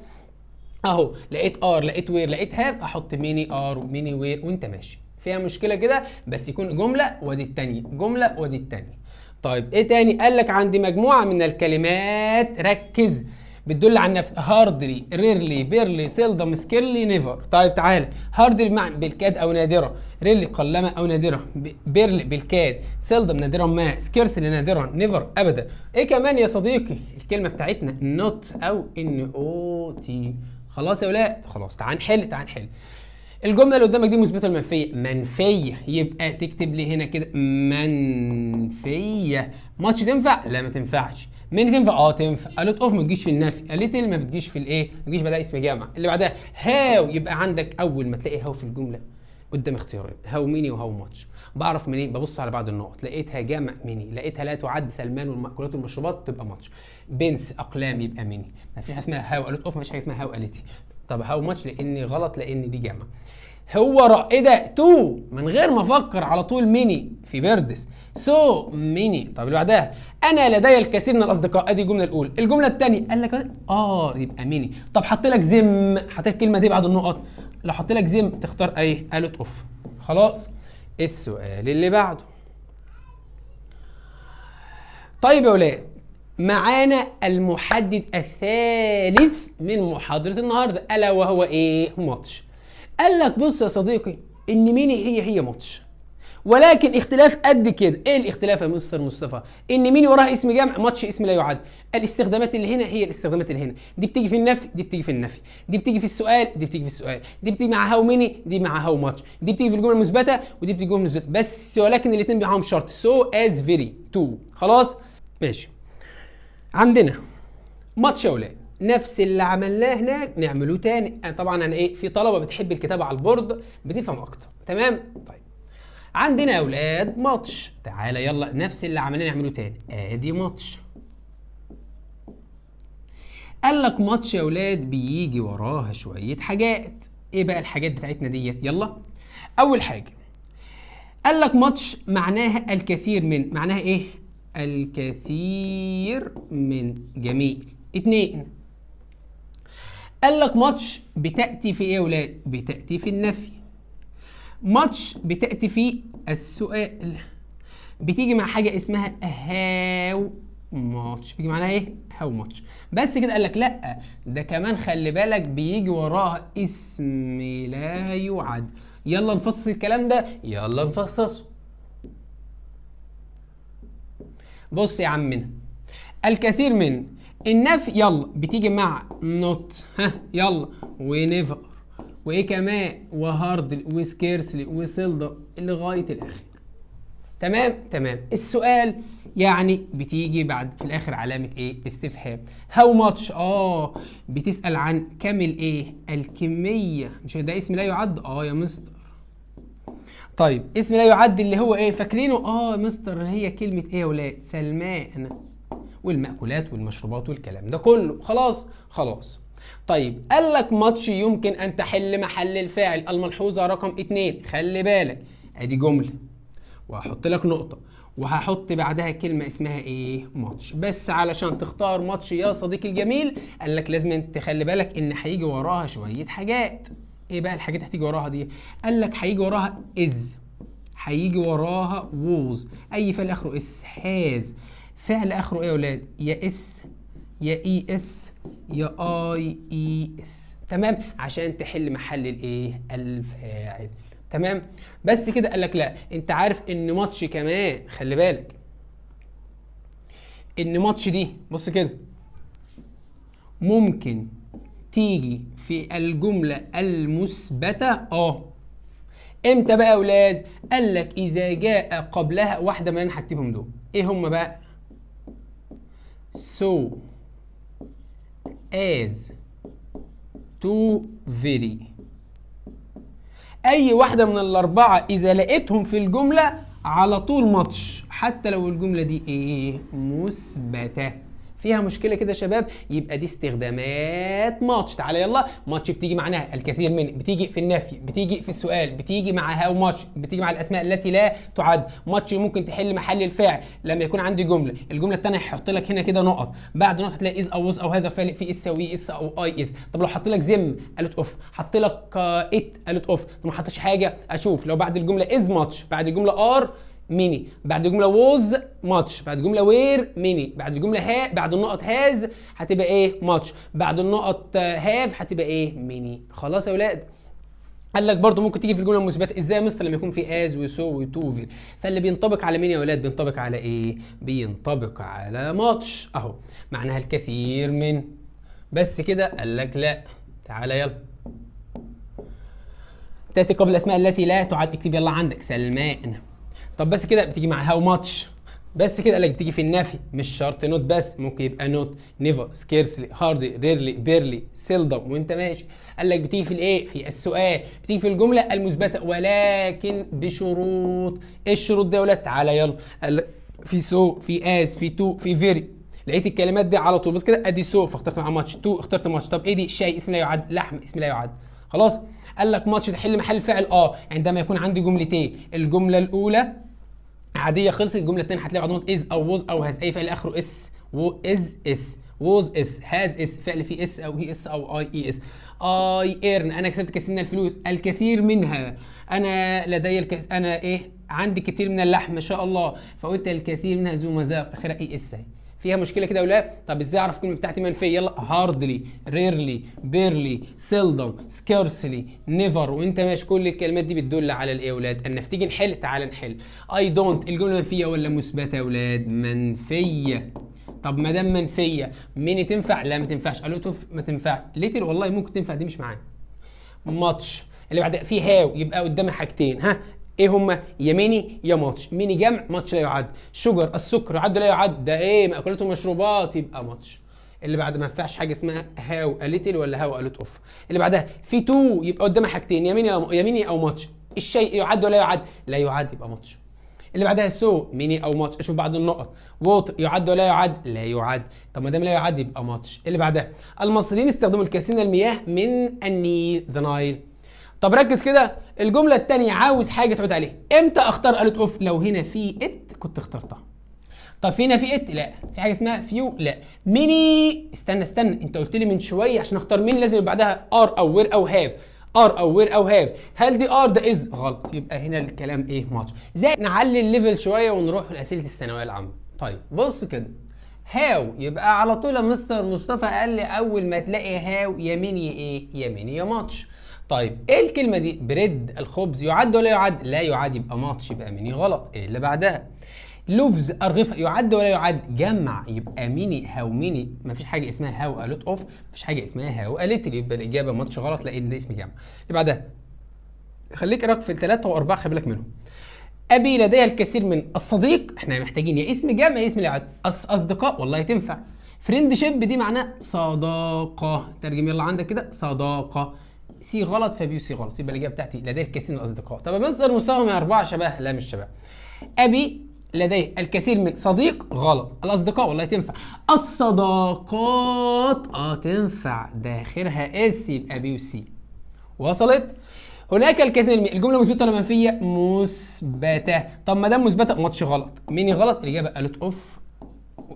اهو، لقيت لقيت وير، لقيت هاف، احط ميني وميني وير وانت ماشي. فيها مشكله كده؟ بس يكون جمله ودي الثانيه، جمله ودي الثانيه. طيب ايه تاني؟ قال لك عندي مجموعه من الكلمات، ركز، بتدل على النفي. هاردلي، ريرلي، بيرلي، سيلدم، سكيرلي، نيفر. طيب تعالى، هاردلي بمعنى بالكاد او نادره، ريرلي قلما او نادره، بيرلي بالكاد، سيلدم نادرا ما، سكيرسلي نادرا، نيفر ابدا. ايه كمان يا صديقي؟ الكلمه بتاعتنا نوت او ان او تي. خلاص يا ولاد؟ خلاص. تعال نحل، تعال نحل. الجمله اللي قدامك دي مثبته ولا منفيه؟ منفيه. يبقى تكتب لي هنا كده منفيه. ماتش تنفع؟ لا ما تنفعش. مين تنفع؟ تنفع. قالت اوف ما تجيش في النفي، قالت ما بتجيش في الايه؟ ما تجيش بعدها اسم جامع. اللي بعدها هاو، يبقى عندك اول ما تلاقي هاو في الجمله قدام اختيارين، هاو ميني وهاو ماتش. بعرف منين؟ ببص على بعض النقط، لقيتها جامع ميني، لقيتها لا تعد سلمان والمأكولات والمشروبات تبقى ماتش، بنس اقلام يبقى ميني. ما فيش حاجه اسمها هاو قالت اوف، ما فيش حاجه اسمها هاو قالتي. طب هاو ماتش لاني غلط، لان دي جامع. هو ايه ده؟ تو، من غير ما افكر على طول ميني في بيردس. سو ميني. طب اللي بعدها انا لدي الكثير من الاصدقاء، ادي الجمله الاولى. الجمله الثانيه قال لك يبقى ميني. طب حط لك زم، حط الكلمه دي بعد النقط. لو حط لك زم تختار ايه؟ قالت اوف. خلاص. السؤال اللي بعده. طيب يا ولاد، معانا المحدد الثالث من محاضرة النهارده، ألا وهو إيه؟ ماتش. قال لك بص يا صديقي، إن ميني هي ماتش، ولكن اختلاف قد كده. إيه الاختلاف يا مستر مصطفى؟ إن ميني وراها اسم جمع، ماتش اسم لا يعد. الاستخدامات اللي هنا هي الاستخدامات اللي هنا، دي بتيجي في النفي، دي بتيجي في النفي، دي بتيجي في السؤال، دي بتيجي في السؤال، دي بتيجي مع هاو ميني، دي مع هاو ماتش، دي بتيجي في الجمله المثبته، ودي بتيجي في الجمله المثبته بس، ولكن الاثنين معاهم شرط سو از فيري تو. خلاص؟ ماشي. عندنا ماتش يا ولاد، نفس اللي عملناه هناك نعمله تاني. طبعا انا ايه، في طلبه بتحب الكتابه على البورد بتفهم اكتر. تمام؟ طيب عندنا يا ولاد ماتش، تعالى يلا نفس اللي عملناه نعمله تاني. ادي ماتش. قال لك ماتش يا ولاد بيجي وراها شويه حاجات. ايه بقى الحاجات بتاعتنا ديت؟ يلا. اول حاجه قال لك ماتش معناها الكثير من. معناها ايه؟ الكثير من. جميل. 2 قال لك ماتش بتأتي في ايه يا ولاد؟ بتأتي في النفي. ماتش بتأتي في السؤال. بتيجي مع حاجة اسمها هاو ماتش. بيجي معناها ايه؟ هاو ماتش. بس كده؟ قال لك لا، ده كمان خلي بالك بيجي وراها اسم لا يعد. يلا نفصص الكلام ده، يلا نفصصه. بص يا عمنا، الكثير من النفي يلا بتيجي مع نوت، يلا، ونيفر، وايه كمان، وهاردلي، وسكيرسلي، وسيلدر لغايه الاخر. تمام. السؤال يعني بتيجي بعد في الاخر علامه ايه؟ استفهام. هاو ماتش، بتسال عن كم الايه؟ الكميه. مش ده اسم لا يعد؟ يا مستر. طيب اسم لا يعد اللي هو ايه؟ فاكرينه؟ يا مستر، هي كلمه ايه يا ولاد؟ سلمان، والمأكولات والمشروبات والكلام ده كله. خلاص. طيب قال لك ماتش يمكن ان تحل محل الفاعل. الملحوظه رقم 2، خلي بالك، ادي جمله وهحط لك نقطه وهحط بعدها كلمه اسمها ايه؟ ماتش. بس علشان تختار ماتش يا صديقي الجميل قال لك لازم تخلي بالك ان هيجي وراها شويه حاجات. ايه بقى الحاجات هتيجي وراها دي؟ قال لك هيجي وراها از، هيجي وراها ووز، اي فعل اخره اس، هاز، فعل اخره ايه يا ولاد؟ يا اس يا اي اس يا اي اس. تمام؟ عشان تحل محل الايه؟ الفاعل. تمام؟ بس كده؟ قال لك لا، انت عارف ان ماتش كمان، خلي بالك ان ماتش دي بص كده ممكن تيجي في الجمله المثبته. امتى بقى يا اولاد؟ قال لك اذا جاء قبلها واحده من اللي انا هكتبهم دول. ايه هم بقى؟ so as to very. اي واحده من الاربعه اذا لقيتهم في الجمله على طول ماتش، حتى لو الجمله دي ايه؟ مثبته. فيها مشكله كده يا شباب؟ يبقى دي استخدامات ماتش. تعالى يلا. ماتش بتيجي معناها الكثير من، بتيجي في النفي، بتيجي في السؤال، بتيجي مع هاو ماتش، بتيجي مع الاسماء التي لا تعد. ماتش ممكن تحل محل الفاعل لما يكون عندي جمله. الجمله الثانيه هحط لك هنا كده نقط، بعد نقط هتلاقي از او وز او هذا فعل في اس او اي اس او اي اس. طب لو حط لك زم قالت اوف، حط لك ات قالت اوف. طب ما حطش حاجه، اشوف لو بعد الجمله از ماتش، بعد الجمله ار ميني، بعد الجمله ووز ماتش، بعد الجمله وير ميني، بعد الجمله بعد النقط هاز هتبقى ايه؟ ماتش، بعد النقط هاف هتبقى ايه؟ ميني. خلاص يا اولاد؟ قال لك برضو ممكن تيجي في الجمله المثبته. ازاي يا مستر؟ لما يكون في از وسو وتو وفير. فاللي بينطبق على مين يا اولاد؟ بينطبق على ايه؟ بينطبق على ماتش. اهو معناها الكثير من. بس كده؟ قال لك لا. تعالى يلا. تاتي قبل الاسماء التي لا تعد. اكتب يلا عندك سلمان. طب بس كده؟ بتيجي مع هاو ماتش. بس كده؟ قال لك بتيجي في النفي، مش شرط نوت بس، ممكن يبقى نوت، نيفر، سكيرسلي، هاردي، ريرلي، بيرلي، سيلدم، وانت ماشي. قال لك بتيجي في الايه؟ في السؤال، بتيجي في الجمله المثبته ولكن بشروط. ايه الشروط دي يا ولاد؟ تعالى يلا. قال لك في سو، في از، في تو، في فيري. لقيت الكلمات دي على طول. بس كده ادي سو فاخترت مع ماتش، تو اخترت ماتش. طب ايه دي؟ شاي اسم لا يعد، لحم اسم لا يعد. خلاص. قال لك ماتش تحل محل فعل عندما يكون عندي جملتين، الجمله الاولى عاديه خلصت، الجمله الثانيه هتلاقي بعضهم از او ووز او هاز، اي فعل اخره اس، از اس، ووز اس، هاز اس، فعل فيه اس او هي اس او اي اس. اي ايرن، انا كسبت كثير من الفلوس، الكثير منها، انا لدي انا عندي كثير من اللحم ما شاء الله، فقلت الكثير منها ذو مذاق، اخرها اي اس اهي. فيها مشكله كده ولا؟ طب ازاي اعرف الكلمه بتاعتي منفيه؟ يلا، هاردلي، ريرلي، بيرلي، سيلدم، سكارسلي، نيفر، وانت ماشي كل الكلمات دي بتدل على الايه يا اولاد؟ ان تيجي نحل، تعال نحل. اي دونت، الجمله منفيه ولا مثبته يا اولاد؟ منفيه. طب ما دام منفيه، ميني تنفع؟ لا ما تنفعش. الوتوف ما تنفعش. ليتل والله ممكن تنفع، دي مش معانا. ماتش اللي بعدها فيه هاو، يبقى قدامي حاجتين، ايه هما؟ يا ميني يا ماتش. ميني جمع، ماتش لا يعد. شجر، السكر يعد لا يعد؟ ده ايه؟ مأكولات ومشروبات، يبقى ماتش. اللي بعد ما ينفعش حاجه اسمها هاو اليتل ولا هاو الوت اوف. اللي بعدها في تو، يبقى قدامي حاجتين، يا ميني او ماتش. الشيء يعد ولا يعد؟ لا يعد، يبقى ماتش. اللي بعدها سو، ميني او ماتش. اشوف بعض النقط. ووتر يعد ولا يعد؟ لا يعد. طب ما دام لا يعد يبقى ماتش. اللي بعدها المصريين استخدموا الكثير من المياه من النيل، ذا نايل. طب ركز كده، الجمله الثانيه عاوز حاجه تعود عليها. امتى اختار الوت اوف؟ لو هنا في ات كنت اخترتها. طب في هنا في ات؟ لا. في حاجه اسمها فيو؟ لا. ميني، استنى، انت قلت لي من شويه عشان اختار مين لازم يبقى بعدها ار او وير او هاف. ار او وير او هاف. هل دي ار ده از؟ غلط. يبقى هنا الكلام ايه؟ ماتش. زي نعلي الليفل شويه ونروح لاسئله الثانويه العامه. طيب بص كده، هاو يبقى على طول يا مستر مصطفى قال لي اول ما تلاقي هاو يا ميني ايه؟ يا ميني يا ماتش. طيب ايه الكلمه دي؟ بريد، الخبز، يعد ولا يعد؟ لا يعد، يبقى ماتش، يبقى ميني غلط. ايه اللي بعدها؟ لوفز، ارغفه، يعد ولا يعد؟ جمع، يبقى ميني هاو ميني. مفيش حاجه اسمها هاو الوت اوف، مفيش حاجه اسمها هاو اليتل، يبقى الاجابه ماتش غلط لان ده اسم جمع. اللي بعدها خليك راك في الثلاثه واربعه، خلي بالك منهم. ابي لديها الكثير من الصديق، احنا محتاجين يا اسم جمع يا اسم العدد. اصدقاء والله تنفع. فريند شيب دي معناه صداقه، ترجم يلا عندك كده صداقه. سي غلط، فبيو سي غلط، يبقى الاجابه بتاعتي لديه الكثير من الاصدقاء. طب مصدر مساهم يا اربعه شبه؟ لا مش شبه. ابي لديه الكثير من صديق، غلط. الاصدقاء والله تنفع. الصداقات تنفع، ده اخرها اس، يبقى بي وسي. وصلت؟ هناك الكثير من، الجمله مثبته ولا منفيه؟ مثبته. طب ما دام مثبته ماتش غلط. ميني غلط، الاجابه الوت اوف.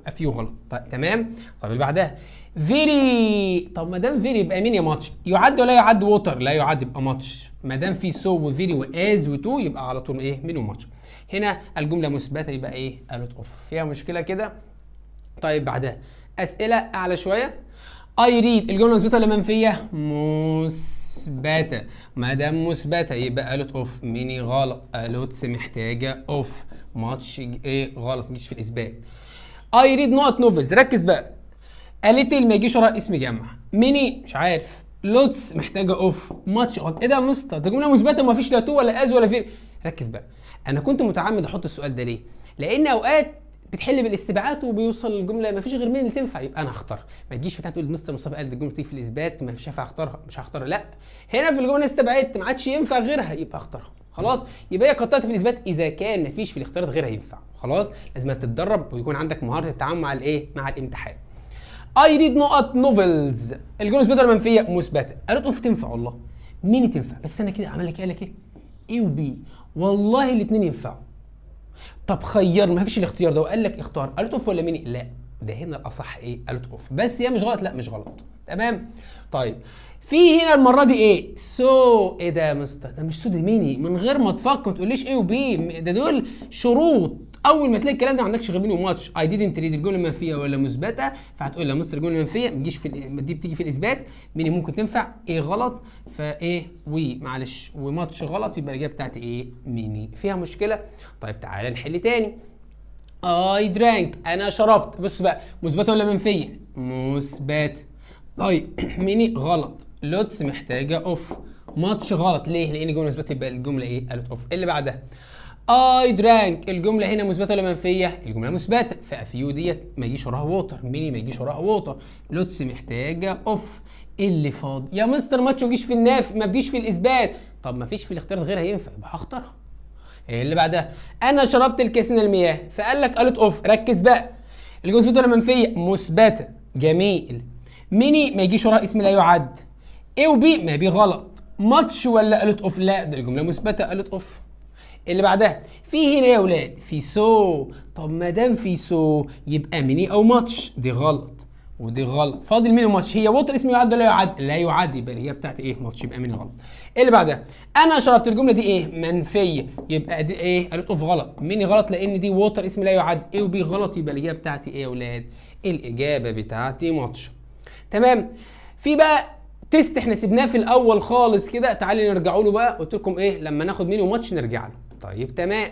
افيو غلط. طيب تمام. طب اللي بعدها فيري، طب ما دام فيري يبقى مين يا ماتش؟ يعد ولا يعد؟ ووتر لا يعد، يبقى ماتش. ما دام في سو وفيري واز وتو يبقى على طول ايه؟ مين وماتش. هنا الجمله مثبته يبقى ايه؟ الوت اوف. فيها مشكله كده؟ طيب بعدها اسئله اعلى شويه. اي ريد، الجمله مثبته ولا منفيه؟ مثبته. ما دام مثبته يبقى الوت اوف. ميني غلط، الوتس محتاجه اوف. ماتش ايه؟ غلط، ما يجيش في الاثبات. اي ريد نوت نوفلز، ركز بقى. اليتل ما يجيش وراها اسم جمع. ميني مش عارف. لوتس محتاجه اوف. ماتش غلط. ايه ده يا مستر؟ ده جمله مثبته وما فيش لا تو ولا از ولا فير. ركز بقى، انا كنت متعمد احط السؤال ده ليه؟ لان اوقات بتحل بالاستبعاد وبيوصل الجمله ما فيش غير مين اللي تنفع، يبقى انا هختارها. ما تجيش بتاعت تقول مستر مصطفى قال دي الجمله تيجي في الاثبات ما فيش ينفع اختارها، مش هختارها. لا، هنا في الجمله استبعدت ما عادش ينفع غيرها، يبقى اختارها. خلاص، يبقى هي قطعت في الاثبات اذا كان ما فيش في الاختيارات غيرها ينفع. خلاص، لازم تتدرب ويكون عندك مهاره التعامل مع الايه؟ مع الامتحان. اي ريد نقط نوفلز، الجمله مثبته ولا منفيه؟ مثبته. قالت اوف تنفع والله. مين تنفع؟ بس انا كده عامل لك ايه؟ ايه وبي، والله الاثنين ينفعوا. طب خير، ما فيش الاختيار ده وقال لك اختار قالت اوف ولا ميني؟ لا، ده هنا الاصح ايه؟ قالت اوف. بس هي مش غلط؟ لا مش غلط. تمام. طيب في هنا المره دي ايه؟ سو. ايه ده يا مستر؟ ده مش سو، دي ميني. من غير ما تفكر ما تقوليش ايه وبي، ده دول شروط. اول ما تلاقي الكلام ده ما عندكش غير ميني وماتش. اي ديدنت ريد، الجمله منفيه ولا مثبته؟ فهتقول لا مستر الجمله منفيه، ما تجيش في دي بتيجي في الاثبات. ميني ممكن تنفع، ايه غلط، فايه وي معلش، وماتش غلط، يبقى الاجابه بتاعتي ايه؟ ميني. فيها مشكله؟ طيب تعالى نحل تاني. اي درانك، انا شربت. بص بقى، مثبته ولا منفيه؟ مثبته. طيب ميني غلط. لوتس محتاجه اوف. ماتش غلط. ليه؟ لان الجمله مثبته، يبقى الجمله ايه؟ قالت اوف. اللي بعدها اي درانك، الجمله هنا مثبته ولا منفيه؟ الجمله مثبته، فافيو ديت ما يجيش وراها ووتر. ميني ما يجيش وراها ووتر. لوتس محتاجه اوف. اللي فاضي يا مستر ماتش ما يجيش في الناف، ما بيجيش في الاثبات. طب ما فيش في الاختيار غيرها ينفع، يبقى هختارها. اللي بعدها انا شربت الكاس من المياه، فقال لك قالت اوف. ركز بقى، الجمله مثبته ولا منفيه؟ مثبته. جميل. ميني ما يجيش وراها اسم لا يعد. ايه وبي ما بي غلط. ماتش ولا الوت اوف؟ لا ده الجمله مثبته الوت اوف. اللي بعدها في هنا يا ولاد في سو. طب ما دام في سو يبقى ميني او ماتش، دي غلط ودي غلط. فاضل ميني وماتش. هي ووتر اسم يعد ولا يعد؟ لا يعد، يبقى هي بتاعت ايه؟ ماتش، يبقى ميني غلط. اللي بعدها انا شربت، الجمله دي ايه؟ منفيه، يبقى دي ايه؟ الوت اوف غلط. ميني غلط لان دي ووتر اسم لا يعد. ايه وبي غلط، يبقى الاجابه بتاعتي ايه يا ولاد؟ الاجابه بتاعتي ماتش. تمام. في بقى تيست احنا سيبناه في الاول خالص كده، تعالي نرجعوا له بقى. قلت لكم ايه؟ لما ناخد ميني وماتش نرجع له. طيب تمام.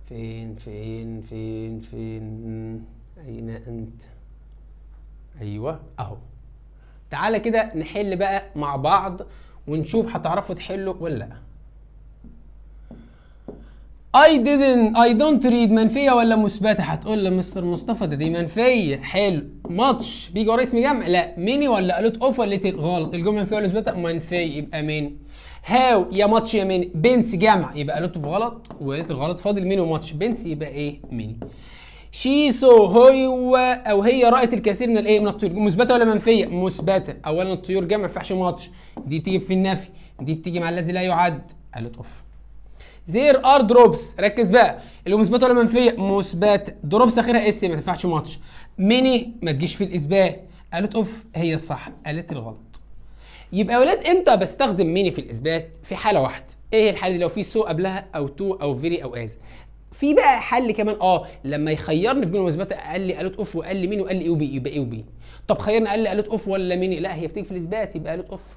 فين فين فين فين اين انت؟ ايوه اهو. تعالى كده نحل بقى مع بعض ونشوف هتعرفوا تحلوا ولا لا. I don't read منفية ولا مثبتة؟ هتقول لمستر مصطفى دي منفية. حلو. ماتش بيجي ورا اسم جمع؟ لا. ميني ولا الوت اوف ولا ليتل؟ غلط. الجملة منفية ولا مثبتة؟ منفية، يبقى ميني. هاو يا ماتش يا ميني. بنس جمع، يبقى الوت اوف غلط وليتل غلط. فاضل ميني وماتش. بنس يبقى ايه؟ ميني. شيسو هو او هي رأت الكثير من الايه؟ من الطيور. مثبته ولا منفيه؟ مثبته. اولا الطيور جمع ما ينفعش ماتش، دي بتيجي في النفي، دي بتيجي مع الذي لا يعد. قالت اوف. زير ار دروبس، ركز بقى، اللي مثبته ولا منفيه؟ مثبته. دروبس اخرها اس ما تنفعش ماتش. ميني ما تجيش في الاثبات. قالت اوف هي الصح، قالت الغلط. يبقى يا ولاد امتى بستخدم ميني في الاثبات؟ في حاله واحده. ايه الحاله دي؟ لو في سو قبلها او تو او فيري او از. في بقى حل كمان لما يخيرني في جمله مثبته، قال لي الوت اوف وقال لي ميني وقال لي اي وبي، يبقى اي وبي. طب خيرني قال لي الوت اوف ولا ميني؟ لا هي بتيجي في الاثبات، يبقى الوت اوف.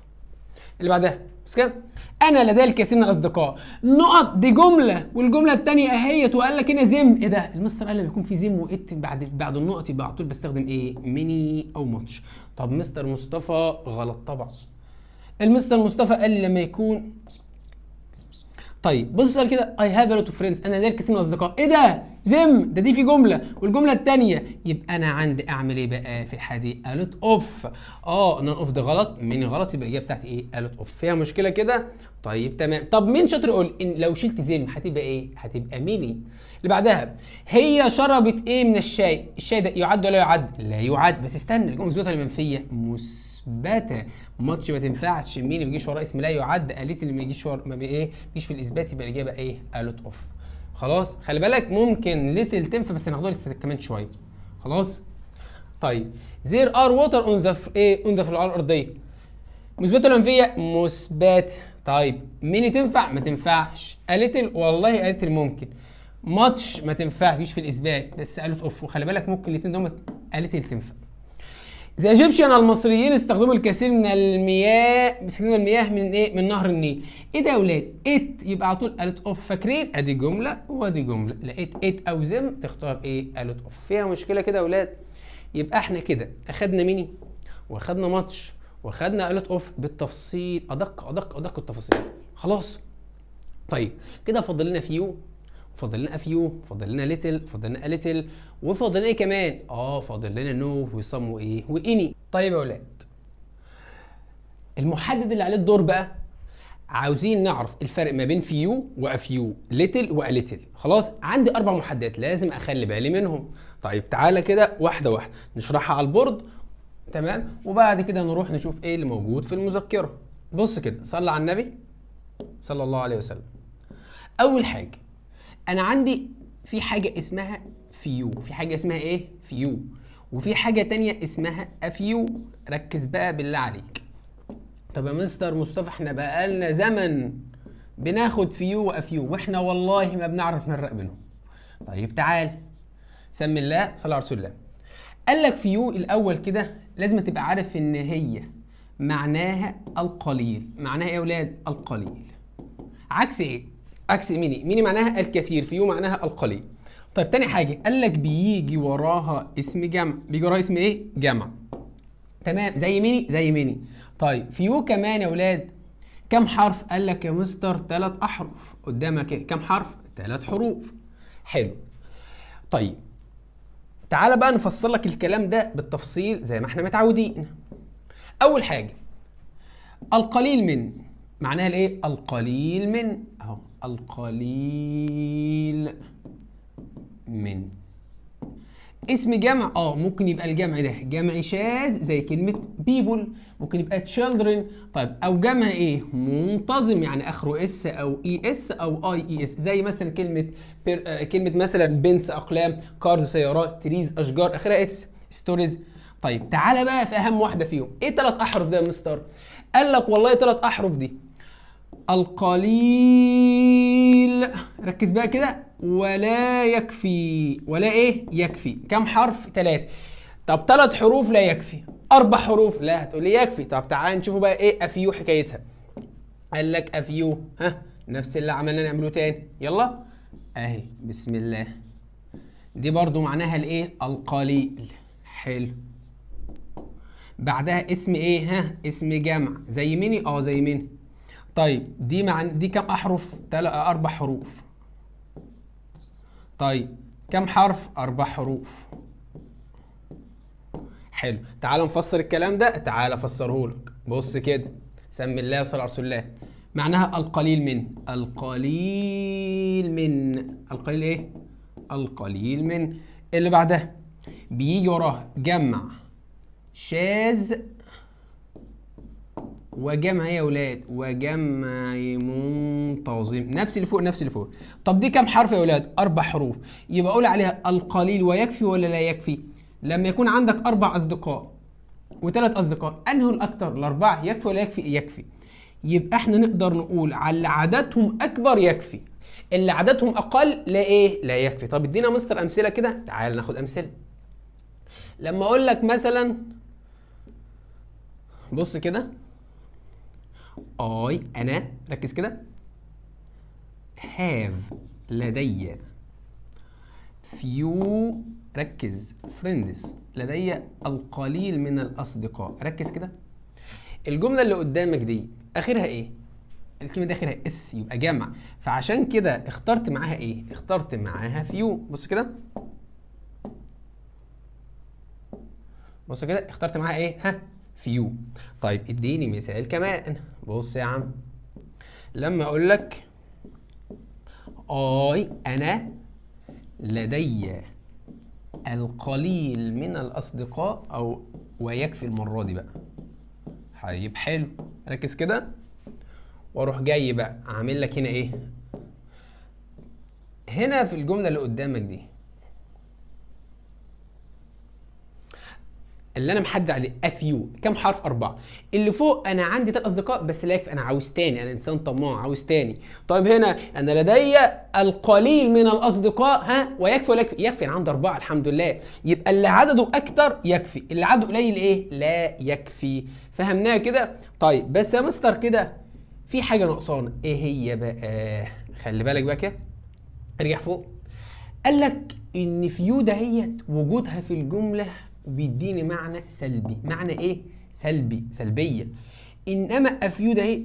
اللي بعدها بس كده. انا لدي الكثير من الاصدقاء نقط، دي جمله، والجمله الثانيه اهيت وقال لك هنا زم. ايه ده؟ المستر قال لما يكون في زم وات بعد النقط يبقى على طول بستخدم ايه؟ ميني او ماتش. طب مستر مصطفى غلط طبعا. المستر مصطفى قال لي لما يكون. طيب بص السؤال كده، I have a lot of friends، انا لدي الكثير من الاصدقاء. ايه ده؟ زم، ده دي في جمله والجمله الثانيه، يبقى انا عندي اعمل ايه بقى في الحاله دي؟ a lot of. none of ده غلط، مين غلط، يبقى الاجابه بتاعتي ايه؟ a lot of. فيها مشكله كده؟ طيب تمام. طب مين شاطر يقول ان لو شلت زم هتبقى ايه؟ هتبقى ميني. اللي بعدها هي شربت ايه من الشاي؟ الشاي ده يعد ولا يعد؟ لا يعد. بس استنى، الجمله مثبته ولا منفيه؟ مثبته. ماتش ما تنفعش، مين ما بيجيش وراه اسم لا يعد. قالت اللي ما يجيش ورا ما ايه؟ بيجيش في الاثبات، يبقى الاجابه ايه؟ الوت اوف. خلاص خلي بالك ممكن ليتل تنفع بس هناخدها لسه كمان شويه. خلاص. طيب there are water on the ايه؟ on the الارضيه. مثبته ولا منفيه؟ مثبت. طيب مين تنفع؟ ما تنفعش. قالت والله قالت ممكن. ماتش ما تنفعش، تجيش في الاثبات، بس قالت اوف. وخلي بالك ممكن الاثنين دول قالت تنفع. زي ايجيبشن المصريين استخدموا الكثير من المياه، بيستخدموا المياه من ايه؟ من نهر النيل. ايه ده يا اولاد؟ ات يبقى على طول قالت اوف. فاكرين؟ ادي جمله وادي جمله، لقيت ات او زم تختار ايه؟ قالت اوف. فيها مشكله كده يا اولاد؟ يبقى احنا كده اخدنا ميني واخدنا ماتش واخدنا قالت اوف بالتفصيل، ادق ادق ادق التفاصيل. خلاص. طيب كده فاضل لنا فيو، فاضل لنا افيو، فاضل لنا ليتل، فاضل لنا اليتل، وفاضل لنا كمان فاضل لنا نو وصم وايه واني. طيب يا اولاد المحدد اللي عليه الدور بقى، عاوزين نعرف الفرق ما بين فيو وافيو، ليتل واليتل. خلاص عندي 4 محددات لازم اخلي بالي منهم. طيب تعالى كده واحده واحده نشرحها على البورد. تمام. وبعد كده نروح نشوف ايه اللي موجود في المذكره. بص كده، صلى على النبي صلى الله عليه وسلم. اول حاجه انا عندي في حاجه اسمها فيو، في حاجه اسمها ايه؟ فيو. وفي حاجه تانية اسمها افيو. ركز بقى بالله عليك. طب يا مستر مصطفى احنا بقالنا زمن بناخد فيو وافيو واحنا والله ما بنعرف نفرق بينهم. طيب تعال سمي الله صلى على رسول الله. قال لك فيو الاول كده لازم تبقى عارف ان هي معناها القليل. معناها ايه يا اولاد؟ القليل. عكس ايه؟ عكس ميني. ميني معناها الكثير، فيو معناها القليل. طيب تاني حاجه قال لك بيجي وراها اسم جمع. بيجي وراها اسم ايه؟ جمع. تمام. زي ميني زي ميني. طيب فيو كمان يا اولاد كم حرف؟ قال لك يا مستر 3 احرف. قدامك ايه؟ كم حرف؟ 3 حروف. حلو. طيب تعالى بقى نفسر لك الكلام ده بالتفصيل زي ما احنا متعودين. اول حاجه القليل من معناها الايه؟ القليل من اهو، القليل من. اسم جمع ممكن يبقى الجمع ده جمع شاذ زي كلمة people، ممكن يبقى children. طيب او جمع ايه منتظم يعني اخره اس او اي اس او اي اي اس، زي مثلا كلمة مثلا بنس اقلام، كارز سيارات، تريز اشجار اخرها اس، ستوريز. طيب تعالى بقى في اهم واحدة فيهم، ايه 3 احرف ده يا مستر؟ قال لك والله 3 احرف دي القليل، ركز بقى كده، ولا يكفي. ولا ايه يكفي؟ كم حرف؟ 3. طب 3 حروف لا يكفي، 4 حروف لا، هتقول لي يكفي. طب تعال نشوفوا بقى ايه افيو حكايتها. قال لك افيو، نفس اللي عملنا نعمله تاني، يلا اهي بسم الله. دي برضو معناها الايه؟ القليل. حلو. بعدها اسم ايه؟ اسم جمع زي ميني، زي ميني. طيب دي كم احرف؟ 4 حروف. طيب كم حرف؟ 4 حروف. حلو. تعال نفسر الكلام ده، تعال افسره لك. بص كده، سمي الله وصل على رسول الله. معناها القليل من، القليل من، القليل ايه؟ القليل من. اللي بعدها بيجي وراه جمع شاذ وجمع يا ولاد، وجمع منتظم، نفس اللي فوق نفس اللي فوق. طب دي كم حرف يا ولاد؟ 4 حروف. يبقى اقول عليها القليل ويكفي ولا لا يكفي؟ لما يكون عندك 4 اصدقاء و3 اصدقاء، انه الاكثر؟ ال4 يكفي ولا يكفي؟ يكفي. يبقى احنا نقدر نقول على اللي عددهم اكبر يكفي، اللي عددهم اقل لا ايه؟ لا يكفي. طب ادينا مستر امثله كده، تعال ناخد امثله. لما اقول لك مثلا، بص كده، أنا، ركز كده، have لدي few، ركز، friends لدي القليل من الأصدقاء، ركز كده. الجملة اللي قدامك دي آخرها إيه؟ الكلمة دي آخرها اس، يبقى جمع، فعشان كده اخترت معاها إيه؟ اخترت معاها few. بص كده، بص كده، اخترت معاها إيه؟ فيو. طيب اديني مثال كمان. بص يا عم، لما اقول لك انا لدي القليل من الاصدقاء، او ويكفي المره دي بقى. طيب حلو، ركز كده، واروح جاي بقى عامل لك هنا ايه؟ هنا في الجمله اللي قدامك دي اللي انا محدد عليه افيو، كم حرف؟ 4. اللي فوق انا عندي 3 اصدقاء بس لا يكفي، انا عاوز تاني، انا انسان طماع عاوز تاني. طيب هنا انا لدي القليل من الاصدقاء، ويكفي ولا يكفي؟ يكفي، انا عندي 4 الحمد لله. يبقى اللي عدده اكتر يكفي، اللي عدده قليل ايه؟ لا يكفي. فهمناها كده؟ طيب بس يا مستر كده في حاجه ناقصانا، ايه هي بقى؟ خلي بالك بقى كده، ارجع فوق. قال لك ان فيو دهيت وجودها في الجمله بيديني معنى سلبي. معنى ايه؟ سلبي، سلبيه. انما افيو ده ايه؟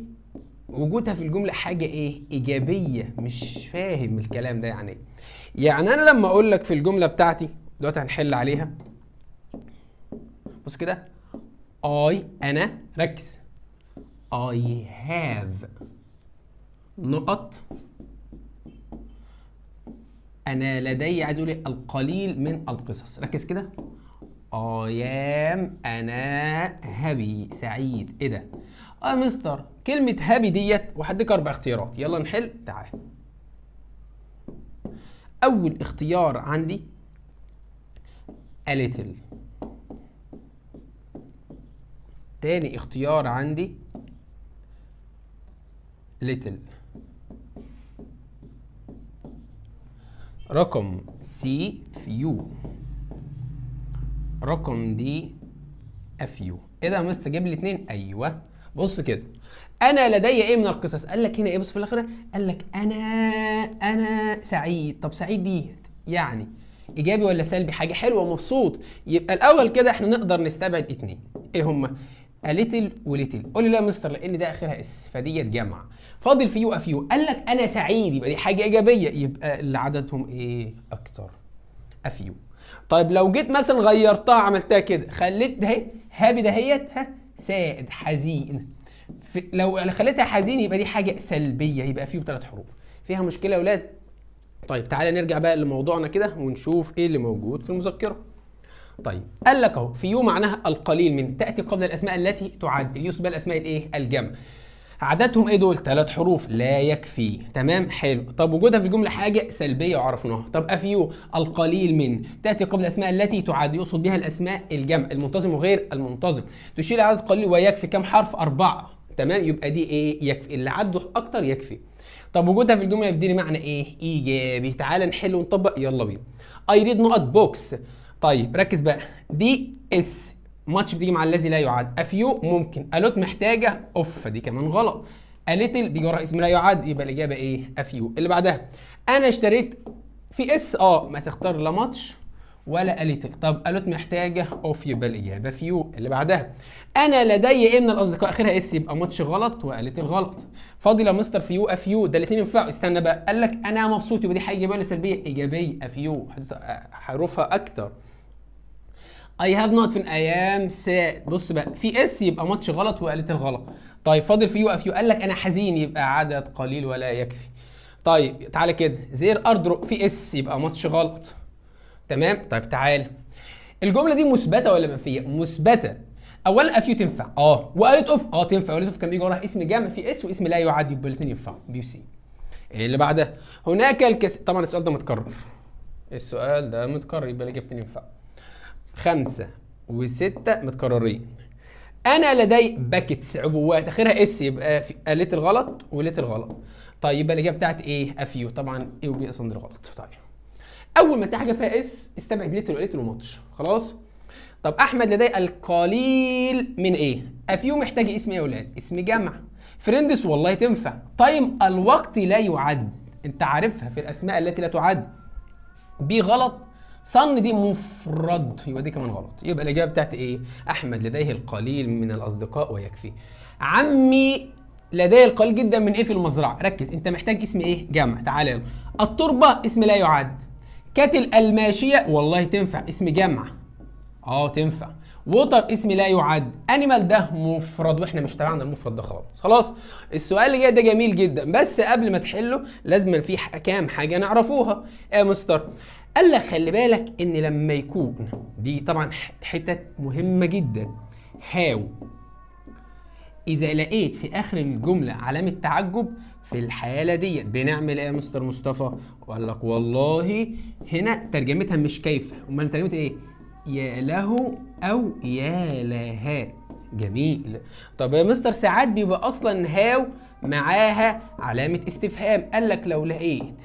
وجودها في الجمله حاجه ايه؟ ايجابيه. مش فاهم الكلام ده يعني ايه؟ يعني انا لما اقول لك في الجمله بتاعتي دلوقتي هنحل عليها، بص كده، انا، ركز، I have نقط، انا لدي، عايز اقول القليل من القصص، ركز كده، انا هابي، سعيد. ايه ده؟ يا مستر كلمة هابي ديت، وهديك 4 اختيارات، يلا نحل. تعال. أول اختيار عندي a little. تاني اختيار عندي little. رقم C few. رقم دي افيو. ايه ده يا مستر جايب لي 2؟ ايوه. بص كده، انا لدي ايه من القصص؟ قال لك هنا ايه؟ بص في الاخر قال لك انا سعيد. طب سعيد دي يعني ايجابي ولا سلبي؟ حاجه حلوه، مبسوط. يبقى الاول كده احنا نقدر نستبعد 2. ايه هما؟ ليتل وليتل. قول لي لا يا مستر لان ده اخرها اس فديت جمع. فاضل فيو افيو. قال لك انا سعيد، يبقى دي حاجه ايجابيه، يبقى اللي عددهم ايه؟ اكتر، افيو. طيب لو جيت مثلا غيرتها، عملتها كده، خليت ده هابي دهيت سائد، حزين. لو خليتها حزين يبقى دي حاجه سلبيه، يبقى فيه 3 حروف. فيها مشكله يا اولاد؟ طيب تعالى نرجع بقى لموضوعنا كده ونشوف ايه اللي موجود في المذكره. طيب قال لك اهو فيو معناها القليل من، تاتي قبل الاسماء التي تعد، اليوسف بقى الاسماء الايه؟ الجمع. عددهم ايه دول؟ 3 حروف، لا يكفي. تمام حلو. طب وجودها في الجمله حاجه سلبيه وعرفناها. طب افيو القليل من، تاتي قبل الاسماء التي تعد، يقصد بها الاسماء الجمع المنتظم وغير المنتظم. تشير عدد قليل ويكفي كم حرف؟ 4. تمام يبقى دي ايه؟ يكفي. اللي عده اكتر يكفي. طب وجودها في الجمله يديني معنى ايه؟ ايجابي. تعال نحل ونطبق، يلا بينا. اي ريد نقط بوكس. طيب ركز بقى، دي اس ماتش بتيجي مع الذي لا يعد. افيو ممكن. الوت محتاجه اوف، فدي كمان غلط. اليتل بيجي وراها اسم لا يعد، يبقى الاجابه ايه؟ افيو. اللي بعدها انا اشتريت في اس، ما تختار لا ماتش ولا اليتل. طب الوت محتاجه اوف، يبقى الاجابه فيو. اللي بعدها انا لدي ايه من الاصدقاء، اخرها اس، يبقى ماتش غلط واليتل غلط. فاضل يا مستر فيو افيو، ده الاثنين ينفعوا. استنى بقى، قال لك انا مبسوط، يبقى دي حاجه ايجابيه ولا سلبيه؟ ايجابيه. افيو حروفها اكتر. اي هاف نوت فين ايام ساد. بص بقى، في اس يبقى ماتش غلط وقالت الغلط. طيب فاضل في يو افيو، قال لك انا حزين، يبقى عدد قليل ولا يكفي. طيب تعالى كده، زير اردرو في اس يبقى ماتش غلط. تمام. طيب تعالى، الجمله دي مثبته ولا منفيه؟ مثبته. اولا افيو تنفع وقالت اوف تنفع، وقالت اوف كان بيجي وراها اسم جمع في اس واسم لا يعد، يبقى الاثنين ينفعوا، بي وسي. اللي بعدها هناك طبعا السؤال ده متكرر، يبقى الاجابتين ينفعوا. 5 و6 متكررين. انا لدي باكيتس عبوات، اخرها اس، يبقى قالت الغلط وليت الغلط. طيب يبقى الاجابه بتاعت ايه؟ افيو. طبعا ايه وبي اصلا غلط. طيب اول ما تلاقي حاجه فيها اس استبعد ليتل وليتل وماتش، خلاص. طب احمد لدي القليل من ايه؟ افيو محتاج اسم ايه يا اولاد؟ اسم جمع. فريندس والله تنفع. تايم الوقت لا يعد، انت عارفها في الاسماء التي لا تعد. بي غلط. صن دي مفرد، يبقى دي كمان غلط. يبقى الاجابه بتاعت ايه؟ احمد لديه القليل من الاصدقاء ويكفي. عمي لديه القليل جدا من ايه في المزرعه؟ ركز، انت محتاج اسم ايه؟ جمع. تعالى يلا. التربه اسم لا يعد. كاتل الماشيه والله تنفع، اسم جمع. تنفع. ووتر اسم لا يعد. انيمال ده مفرد، واحنا مش تبعنا المفرد ده خالص. خلاص. السؤال اللي جاي ده جميل جدا، بس قبل ما تحله لازم في كام حاجه نعرفوها. يا مستر قال لك خلي بالك ان لما يكون، دي طبعا حتت مهمه جدا، هاو اذا لقيت في اخر الجمله علامه تعجب، في الحاله ديت بنعمل ايه يا مستر مصطفى؟ وقال لك والله هنا ترجمتها مش كيف، امال ترجمتها ايه؟ يا له او يا لها. جميل. طب يا مستر ساعات بيبقى اصلا هاو معاها علامه استفهام، قال لك لو لقيت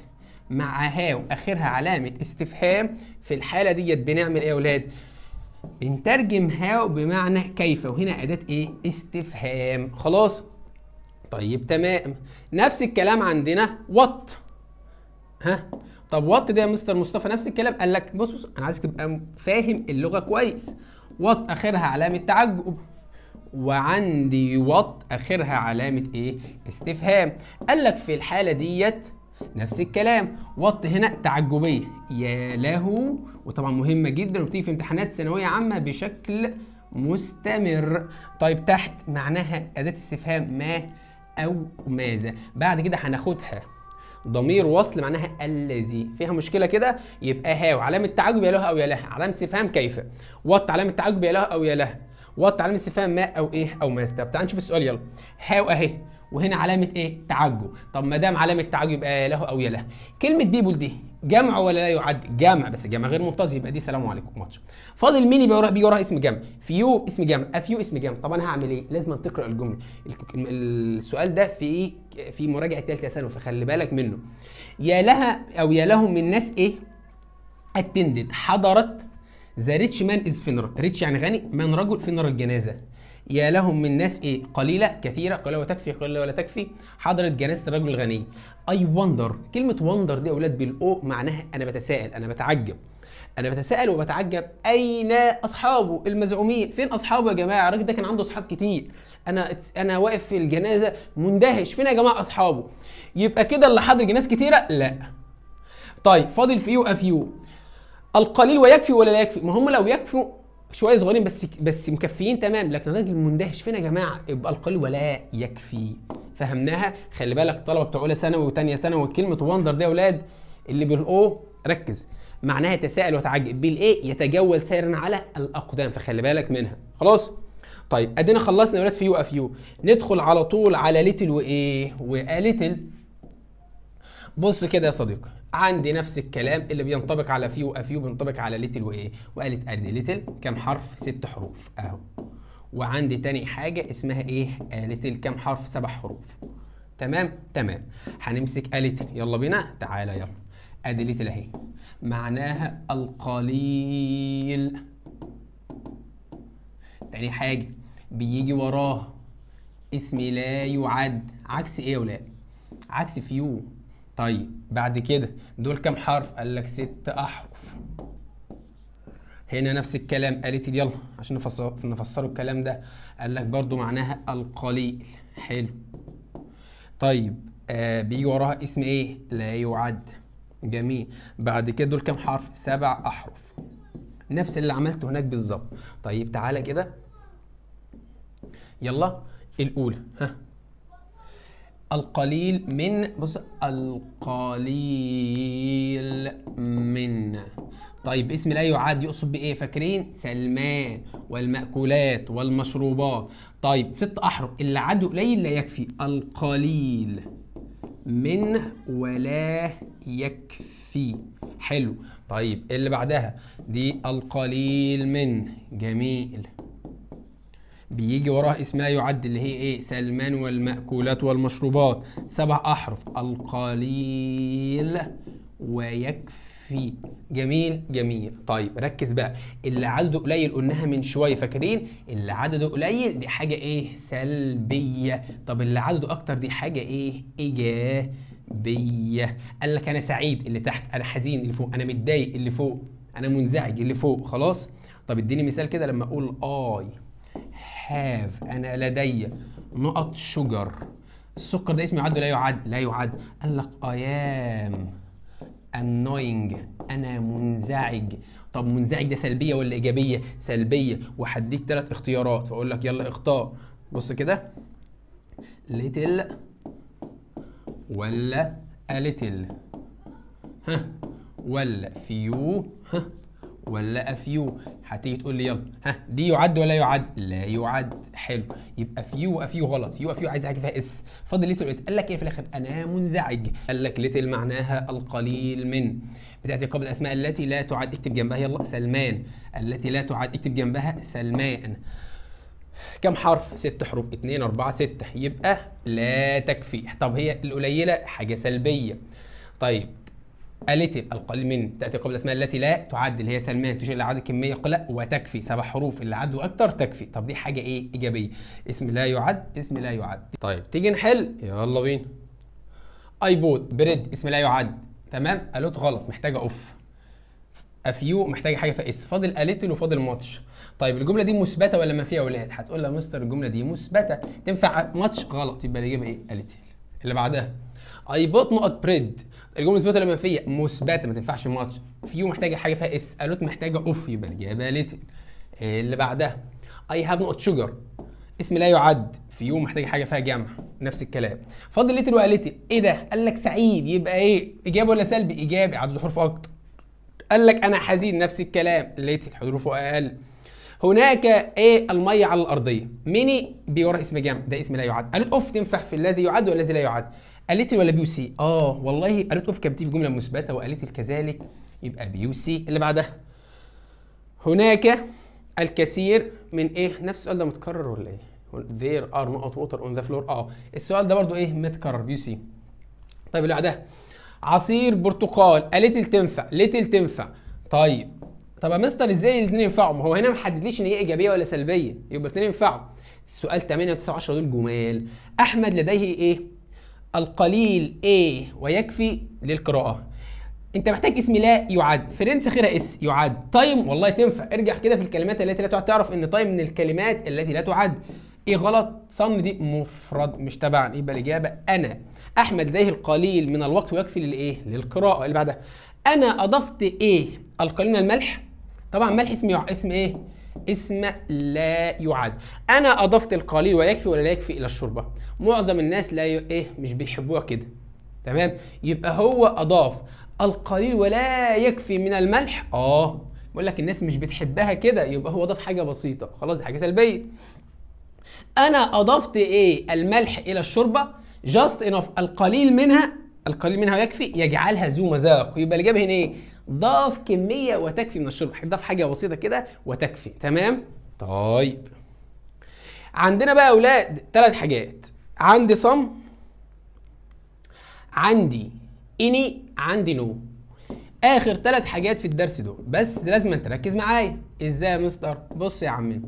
مع هاو اخرها علامه استفهام، في الحاله ديت بنعمل ايه يا اولاد؟ بنترجم هاو بمعنى كيف، وهنا اداه ايه؟ استفهام. خلاص. طيب تمام. نفس الكلام عندنا وات. طب وات ده يا مستر مصطفى نفس الكلام، قال لك بص انا عايزك تبقى فاهم اللغه كويس. وات اخرها علامه تعجب، وعندي وات اخرها علامه ايه؟ استفهام. قال لك في الحاله ديت نفس الكلام، وات هنا تعجبيه، يا له، وطبعا مهمه جدا وبتيجي في امتحانات ثانويه عامه بشكل مستمر. طيب تحت معناها اداه استفهام ما او ماذا. بعد كده هناخدها ضمير وصل معناها الذي. فيها مشكله كده؟ يبقى هاو علامه تعجب يا له او يا لها، علامه استفهام كيف. وات علامه تعجب يا له او يا لها. وات علامه استفهام ما او ايه او ماذا. طب تعال نشوف السؤال يلا. هاو اهي، وهنا علامه ايه؟ تعجب. طب ما دام علامه تعجب يبقى يا له او يا لها. كلمه بيبول دي جمع ولا لا يعد؟ جمع، بس جمع غير منتظم، يبقى دي سلام عليكم ماتش. فاضل مين بيجي وراها اسم جمع؟ فيو اسم جمع، افيو اسم جمع. طب انا هعمل ايه؟ لازم تقرا الجمله. السؤال ده في مراجعه ثالثه ثانوي، فخلي بالك منه. يا لها او يا لهم من ناس ايه؟ اتندد حضرت. ذا ريتش مان از فينر، ريتش يعني غني، مان رجل، فينر الجنازه. يا لهم من ناس ايه؟ قليله، كثيره، قليله وتكفي، قليله ولا تكفي، حضرت جنازه الرجل الغني. اي وندر، كلمه وندر دي يا اولاد بالاو معناها انا بتساءل، انا بتعجب. انا بتساءل وبتعجب اين اصحابه المزعومين؟ فين اصحابه يا جماعه؟ الراجل ده كان عنده اصحاب كتير، انا واقف في الجنازه مندهش، فين يا جماعه اصحابه؟ يبقى كده اللي حاضر جناز كتيره؟ لا. طيب فاضل فيو افيو. القليل ويكفي ولا لا يكفي؟ ما هم لو يكفوا شويه صغيرين بس مكفيين تمام، لكن الراجل مندهش، فين يا جماعه؟ يبقى القليل ولا يكفي. فهمناها؟ خلي بالك طلبه بتوع اولى ثانوي وثانيه ثانوي، كلمه وندر دي يا اولاد اللي بالاو ركز، معناها يتساءل ويتعجب. بالايه؟ يتجول سيرا على الاقدام، فخلي بالك منها. خلاص؟ طيب ادينا خلصنا يا ولاد فيو افيو، ندخل على طول على ليتل وايه؟ واليتل. بص كده يا صديقي، عندي نفس الكلام اللي بينطبق على فيو افيو بينطبق على ليتل وايه؟ وقالت ادي ليتل كام حرف؟ 6 حروف اهو. وعندي تاني حاجه اسمها ايه؟ ليتل كام حرف؟ 7 حروف. تمام. هنمسك ليتل، يلا بينا، تعالى يلا. ادي ليتل اهي، معناها القليل. تاني حاجه بيجي وراه اسم لا يعد، عكس ايه يا ولاد؟ عكس فيو. طيب بعد كده دول كام حرف؟ قال لك 6 احرف. هنا نفس الكلام، قالت يلا عشان نفسروا الكلام ده. قال لك برضو معناها القليل. حلو. طيب بيجي وراها اسم ايه؟ لا يعد. جميل. بعد كده دول كام حرف؟ 7 احرف، نفس اللي عملته هناك بالظبط. طيب تعالى كده يلا. الاولى القليل من، بص، القليل من. طيب اسم لا يعد يقصد بايه؟ فاكرين؟ سلمان والمأكولات والمشروبات. طيب 6 احرف، اللي عده قليل لا يكفي. القليل من ولا يكفي. حلو. طيب اللي بعدها دي القليل من. جميل. بيجي وراها اسم لا يعد اللي هي ايه؟ سلمان والمأكولات والمشروبات. 7 احرف، القليل ويكفي. جميل. طيب ركز بقى، اللي عدده قليل قلناها من شويه، فاكرين؟ اللي عدده قليل دي حاجه ايه؟ سلبيه. طب اللي عدده اكتر دي حاجه ايه؟ ايجابيه. قال لك انا سعيد اللي تحت، انا حزين اللي فوق، انا متضايق اللي فوق، انا منزعج اللي فوق. خلاص؟ طب اديني مثال كده. لما اقول اي هاف، انا لدي نقط شجر. السكر ده اسم يعد ولا يعد؟ لا يعد. قال لك I am annoying، انا منزعج. طب منزعج ده سلبيه ولا ايجابيه؟ سلبيه. وهديك 3 اختيارات، فاقول لك يلا اختار. بص كده، little ولا a little، ولا few، ولا افيو. هتيجي تقول لي يلا دي يعد ولا يعد؟ لا يعد. حلو. يبقى فيو وافيو غلط. فيو وافيو عايز حاجه فيها اس. فاضل ليتل. قال لك ايه في الاخر؟ انا منزعج. قال لك ليتل معناها القليل من. بتاتي قبل الاسماء التي لا تعد، اكتب جنبها يلا سلمان. التي لا تعد اكتب جنبها سلمان. كم حرف؟ 6 حروف. 2 4 6، يبقى لا تكفي. طب هي القليله حاجه سلبيه. طيب التي القليل من تاتي قبل الاسماء التي لا تعد اللي هي سلمان، تشير لعدد كميه قلة، وتكفي 7 حروف، اللي عدوا اكتر تكفي. طب دي حاجه ايه؟ ايجابيه. اسم لا يعد، اسم لا يعد. طيب تيجي نحل، يلا بينا. اي بوت بريد اسم لا يعد. تمام. الوت غلط، محتاجه اوف. افيو محتاجه حاجه في اس. فاضل اليتل وفاضل ماتش. طيب الجمله دي مثبته ولا منفيه يا ولاد؟ هتقول لي يا مستر الجمله دي مثبته، تنفع ماتش؟ غلط، يبقى الاجابه ايه؟ اليتل. اللي بعدها اي بوت نقط بريد، الجمله مثبته ولا منفيه؟ مثبته، ما تنفعش ماتش. فيو محتاجه حاجه فيها اس، الوت محتاجه اوف، يبقى الاجابه ليتل. اللي بعدها اي هاف نقط شوجر، اسم لا يعد. فيو محتاجه حاجه فيها جمع، نفس الكلام. فاضل ليتل واليتل. ايه ده؟ قال لك سعيد، يبقى ايه؟ ايجابي ولا سلبي؟ ايجابي، عدد الحروف اكتر. قال لك انا حزين، نفس الكلام، ليتل حروفه اقل. هناك ايه؟ الميه على الارضيه. ميني بيورا اسم جمع، ده اسم لا يعد. قالت اوف تنفع في الذي يعد والذي لا يعد؟ قالت ولا بي سي؟ والله قالت اوف كانت في جمله مثبته، وقالت كذلك، يبقى بي سي. اللي بعدها هناك الكثير من ايه؟ نفس السؤال ده متكرر ولا ايه؟ there are نقط water on the floor. السؤال ده برضو ايه؟ متكرر، بي سي. طيب اللي بعدها عصير برتقال. ليتل تنفع، ليتل تنفع. طيب يا مستر ازاي الاثنين ينفعوا؟ ما هو هنا ما حددليش ان هي ايجابيه ولا سلبيه، يبقى الاثنين ينفعوا. السؤال 8 و9 و10 دول جمال. احمد لديه ايه؟ القليل ايه ويكفي للقراءه. انت محتاج اسم لا يعد. فرنسا خيرها اس يعد. تايم والله تنفع. ارجع كده في الكلمات التي لا تعد، تعرف ان تايم من الكلمات التي لا تعد. ايه غلط؟ صن دي مفرد مش تبعا، يبقى الاجابه انا. احمد لديه القليل من الوقت ويكفي للايه؟ للقراءه. اللي بعدها انا اضفت ايه؟ القليل من الملح. طبعا ملح اسم ايه؟ اسم لا يعد. انا اضفت القليل ويكفي ولا لا يكفي الى الشوربه. معظم الناس لا ايه؟ مش بيحبوها كده. تمام. يبقى هو اضاف القليل ولا يكفي من الملح. بقول لك الناس مش بتحبها كده، يبقى هو ضاف حاجه بسيطه، خلاص دي حاجه سلبيه. انا اضفت ايه؟ الملح الى الشوربه جاست انف، القليل منها، القليل منها يكفي يجعلها ذو مذاق. يبقى الاجابه هنا ايه؟ ضاف كميه وتكفي من الشوربه، ضاف حاجه بسيطه كده وتكفي. تمام. طيب عندنا بقى يا اولاد 3 حاجات، عندي صم، عندي اني، عندي نو. اخر 3 حاجات في الدرس دول، بس لازم انت تركز معايا. ازاي يا مستر؟ بص يا عمنا،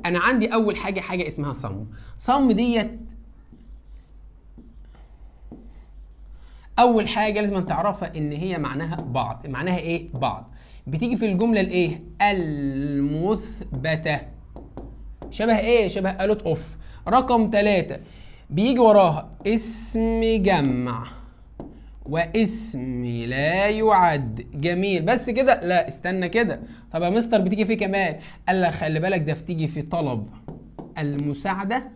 انا عندي اول حاجه اسمها صم. صم ديت اول حاجه لازم تعرفها ان هي معناها بعض. معناها ايه؟ بعض. بتيجي في الجمله الايه؟ المثبته. شبه ايه؟ شبه الوت اوف. رقم 3 بيجي وراها اسم جمع واسم لا يعد. جميل، بس كده؟ لا استنى كده. طب يا مستر بتيجي فيه كمان؟ قال لك خلي بالك ده بتيجي في طلب المساعده،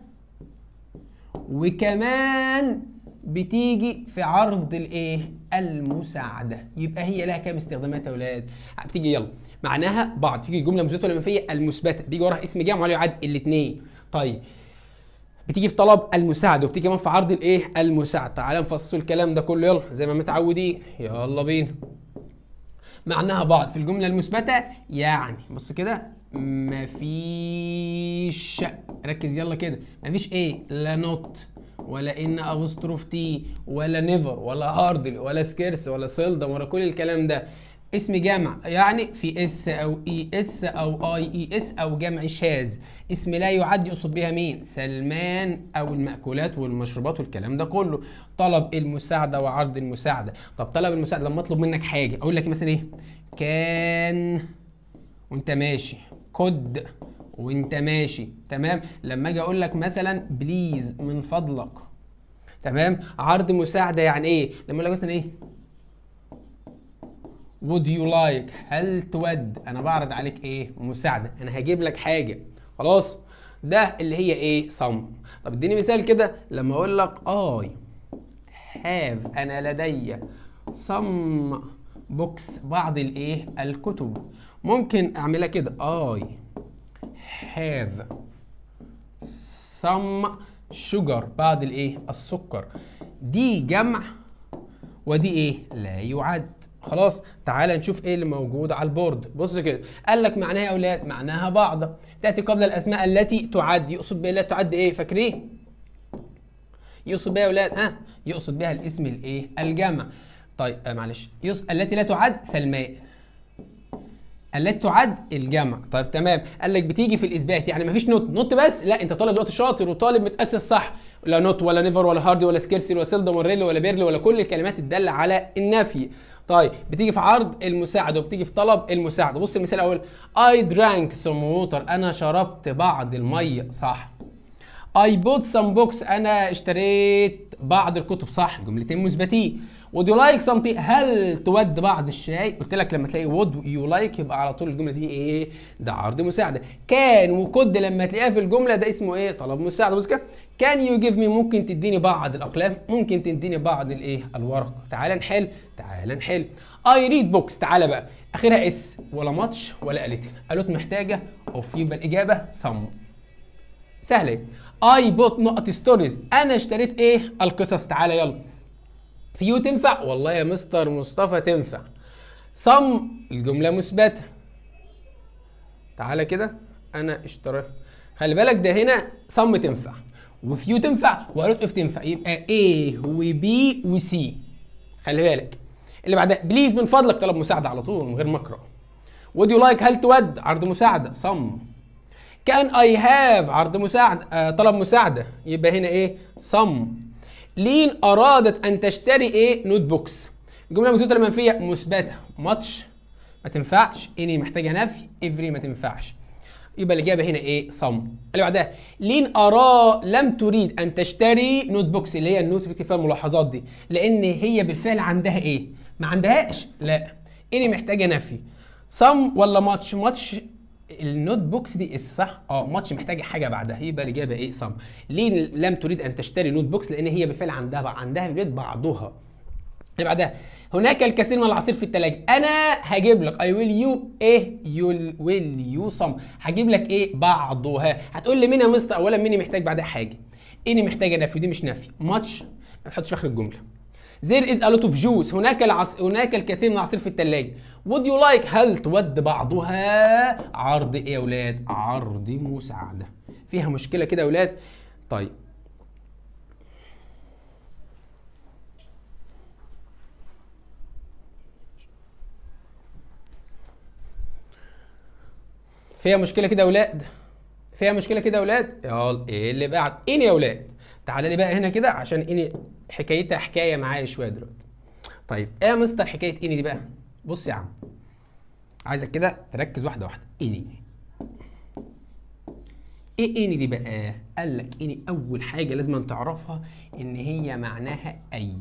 وكمان بتيجي في عرض الايه؟ المساعده. يبقى هي لها كام استخدامات يا اولاد؟ بتيجي يلا معناها بعض، تيجي جمله مثبته ولا منفيه؟ المثبته. بيجي وراها اسم جمع ولا يعد؟ الاثنين. طيب بتيجي في طلب المساعده، وبتيجي كمان في عرض الايه؟ المساعده. تعالى نفصل الكلام ده كله يلا زي ما متعودين، يلا بينا. معناها بعض في الجمله المثبته، يعني بص كده، مفيش، ركز يلا كده، مفيش ايه؟ لا نوت ولا ان ابوستروف تي ولا نيفر ولا هاردلي ولا سكيرس ولا سيلدم ولا كل الكلام ده. اسم جمع يعني في اس او اي اس او اي اي اس او جمع شاذ. اسم لا يعد يقصد بها مين؟ سلمان او المأكولات والمشروبات والكلام ده كله. طلب المساعده وعرض المساعده. طب طلب المساعده لما اطلب منك حاجه اقول لك مثلا ايه؟ كان وانت ماشي، كود وانت ماشي. تمام. لما اجي اقول لك مثلا بليز من فضلك. تمام. عرض مساعده يعني ايه؟ لما اقول لك مثلا ايه؟ would you like، هل تود؟ انا بعرض عليك ايه؟ مساعده، انا هجيب لك حاجه. خلاص ده اللي هي ايه؟ صم. طب اديني مثال كده. لما اقول لك I have، انا لدي some books، بعض الايه؟ الكتب. ممكن اعملها كده I have some sugar، بعض الايه؟ السكر. دي جمع ودي ايه؟ لا يعد. خلاص تعال نشوف ايه اللي موجود على البورد. بص كده، قال لك معناها يا اولاد، معناها بعض تاتي قبل الاسماء التي تعد. يقصد بها لا تعد ايه؟ فاكرين؟ يقصد بها يا اولاد يقصد بها الاسم الايه؟ الجمع. طيب معلش، التي لا تعد سلماء، التي تعد الجمع. طيب تمام. قال لك بتيجي في الاثبات، يعني مفيش نوت بس، لا انت طالب دلوقتي شاطر وطالب متاسس صح. لا نوت ولا نيفر ولا هاردي ولا سكيرسي ولا سيلدم ولا ريلي ولا بيرلي ولا كل الكلمات الداله على النفي. طيب بتيجي في عرض المساعده وبتيجي في طلب المساعده. بص المثال الاول I drank some water، انا شربت بعض الميه. صح. I bought some books، انا اشتريت بعض الكتب. صح، جملتين مثبتين. would you like something، هل تود بعض الشاي؟ قلت لك لما تلاقي would you like يبقى على طول الجمله دي ايه؟ ده عرض مساعده. كان وكود لما تلاقيها في الجمله ده اسمه ايه؟ طلب مساعده. بص كده، can you give me، ممكن تديني بعض الاقلام، ممكن تديني بعض الايه؟ الورق. تعال نحل، تعال نحل. I read books، تعالى بقى اخرها اس ولا ماتش ولا قالت قالت محتاجه اوف، يبقى الاجابه some. سهله. I bought نقط ستوريز، انا اشتريت ايه؟ القصص. تعالى يلا. فيو تنفع؟ والله يا مستر مصطفى تنفع. صم الجمله مثبته. تعالى كده، انا اشتريت، خلي بالك ده هنا صم تنفع وفيو تنفع وقالت اف تنفع، يبقى A وB وC. خلي بالك اللي بعدها بليز من فضلك، طلب مساعده على طول من غير ما اقرا. would you like، هل تود؟ عرض مساعده صم. كان I have عرض مساعدة، طلب مساعدة، يبقى هنا ايه؟ صم. لين أرادت أن تشتري ايه؟ نوت بوكس. الجملة مثبتة ولا منفية؟ مثبتة. ماتش ما تنفعش، اني محتاجة نفي، افري ما تنفعش، يبقى الإجابة هنا ايه؟ صم. اللي بعدها لين لم تريد أن تشتري نوت بوكس، اللي هي النوت بتكتب فيها الملاحظات دي، لأن هي بالفعل عندها ايه؟ ما عندهاش، لا اني محتاجة نفي. صم ولا ماتش؟ ماتش النوت بوكس دي اس صح؟ ماتش محتاجه حاجه بعدها، يبقى الاجابه ايه؟ صم. ليه لم تريد ان تشتري نوت بوكس؟ لان هي بالفعل عندها في البيت بعضها. اللي بعدها هناك الكثير من العصير في الثلاجه. انا هجيب لك اي ويل يو ايه ويل يو سم، هجيب لك ايه بعضها. هتقول لي مين يا مستر؟ اولا مين محتاج بعدها حاجه، اني محتاجه نفي ودي مش نفي. ماتش ما تحطش في اخر الجمله. There is a lot of juice، هناك الكثير من العصير في الثلاجه. Would you like، هل تود بعضها؟ عرض ايه يا اولاد؟ عرض مساعده. فيها مشكله كده يا اولاد؟ طيب فيها مشكله كده يا اولاد؟ فيها مشكله كده يا اولاد؟ يلا ايه اللي بعد؟ اني يا اولاد. تعالى لي بقى هنا كده عشان اني حكايتها حكايه معايا شويه دلوقتي. طيب ايه يا مستر حكايه اني دي بقى؟ بص يا عم، عايزك كده تركز واحده واحده. اني ايه اني دي بقى؟ قال لك اني اول حاجه لازم تعرفها ان هي معناها اي.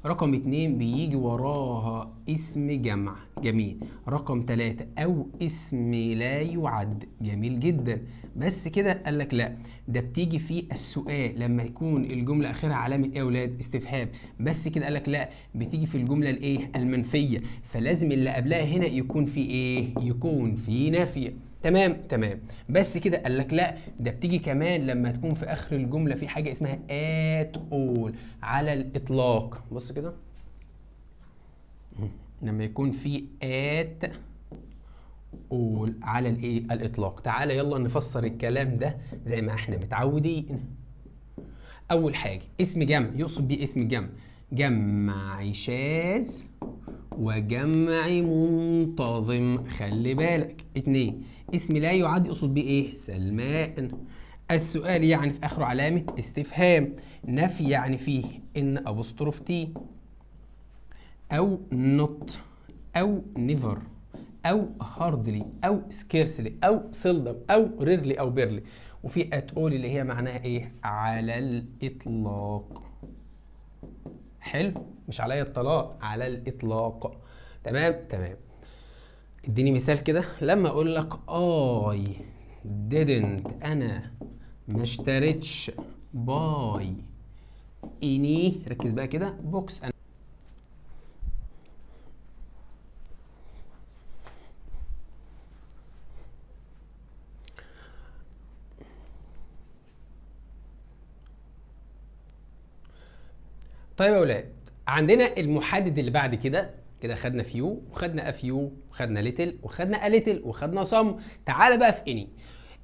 رقم 2 بيجي وراها اسم جمع، جميل. رقم 3 او اسم لا يعد، جميل جدا. بس كده؟ قال لك لا، ده بتيجي في السؤال لما يكون الجمله اخرها علامه ايه يا اولاد؟ استفهام. بس كده؟ قال لك لا، بتيجي في الجمله الايه؟ المنفيه. فلازم اللي قبلها هنا يكون في ايه؟ يكون في نافيه. تمام تمام. بس كده؟ قال لك لا، ده بتيجي كمان لما تكون في اخر الجمله في حاجه اسمها at all، على الاطلاق. بص كده، لما يكون في at all على الايه؟ الاطلاق. تعالى يلا نفسر الكلام ده زي ما احنا متعودين. اول حاجه اسم جمع، يقصد بيه اسم جمع، جمع شاذ وجمع منتظم، خلي بالك. 2 اسم لا يعد، يقصد بيه ايه؟ سلمان. السؤال يعني في اخره علامه استفهام. نفي يعني فيه ان ابوستروف تي او نوت او نيفر او هاردلي او سكيرسلي او سيلدم او ريرلي او بيرلي. وفي اتقول اللي هي معناها ايه؟ على الاطلاق. حلو، مش عليا الطلاق، على الاطلاق. تمام تمام. اديني مثال كده. لما اقول لك I didn't، انا ما اشتريتش باي اني، ركز بقى كده، بوكس. أنا طيب يا اولاد، عندنا المحدد اللي بعد كده. كده خدنا فيو وخدنا افيو وخدنا ليتل وخدنا اليتل وخدنا صم. تعالى بقى في اني.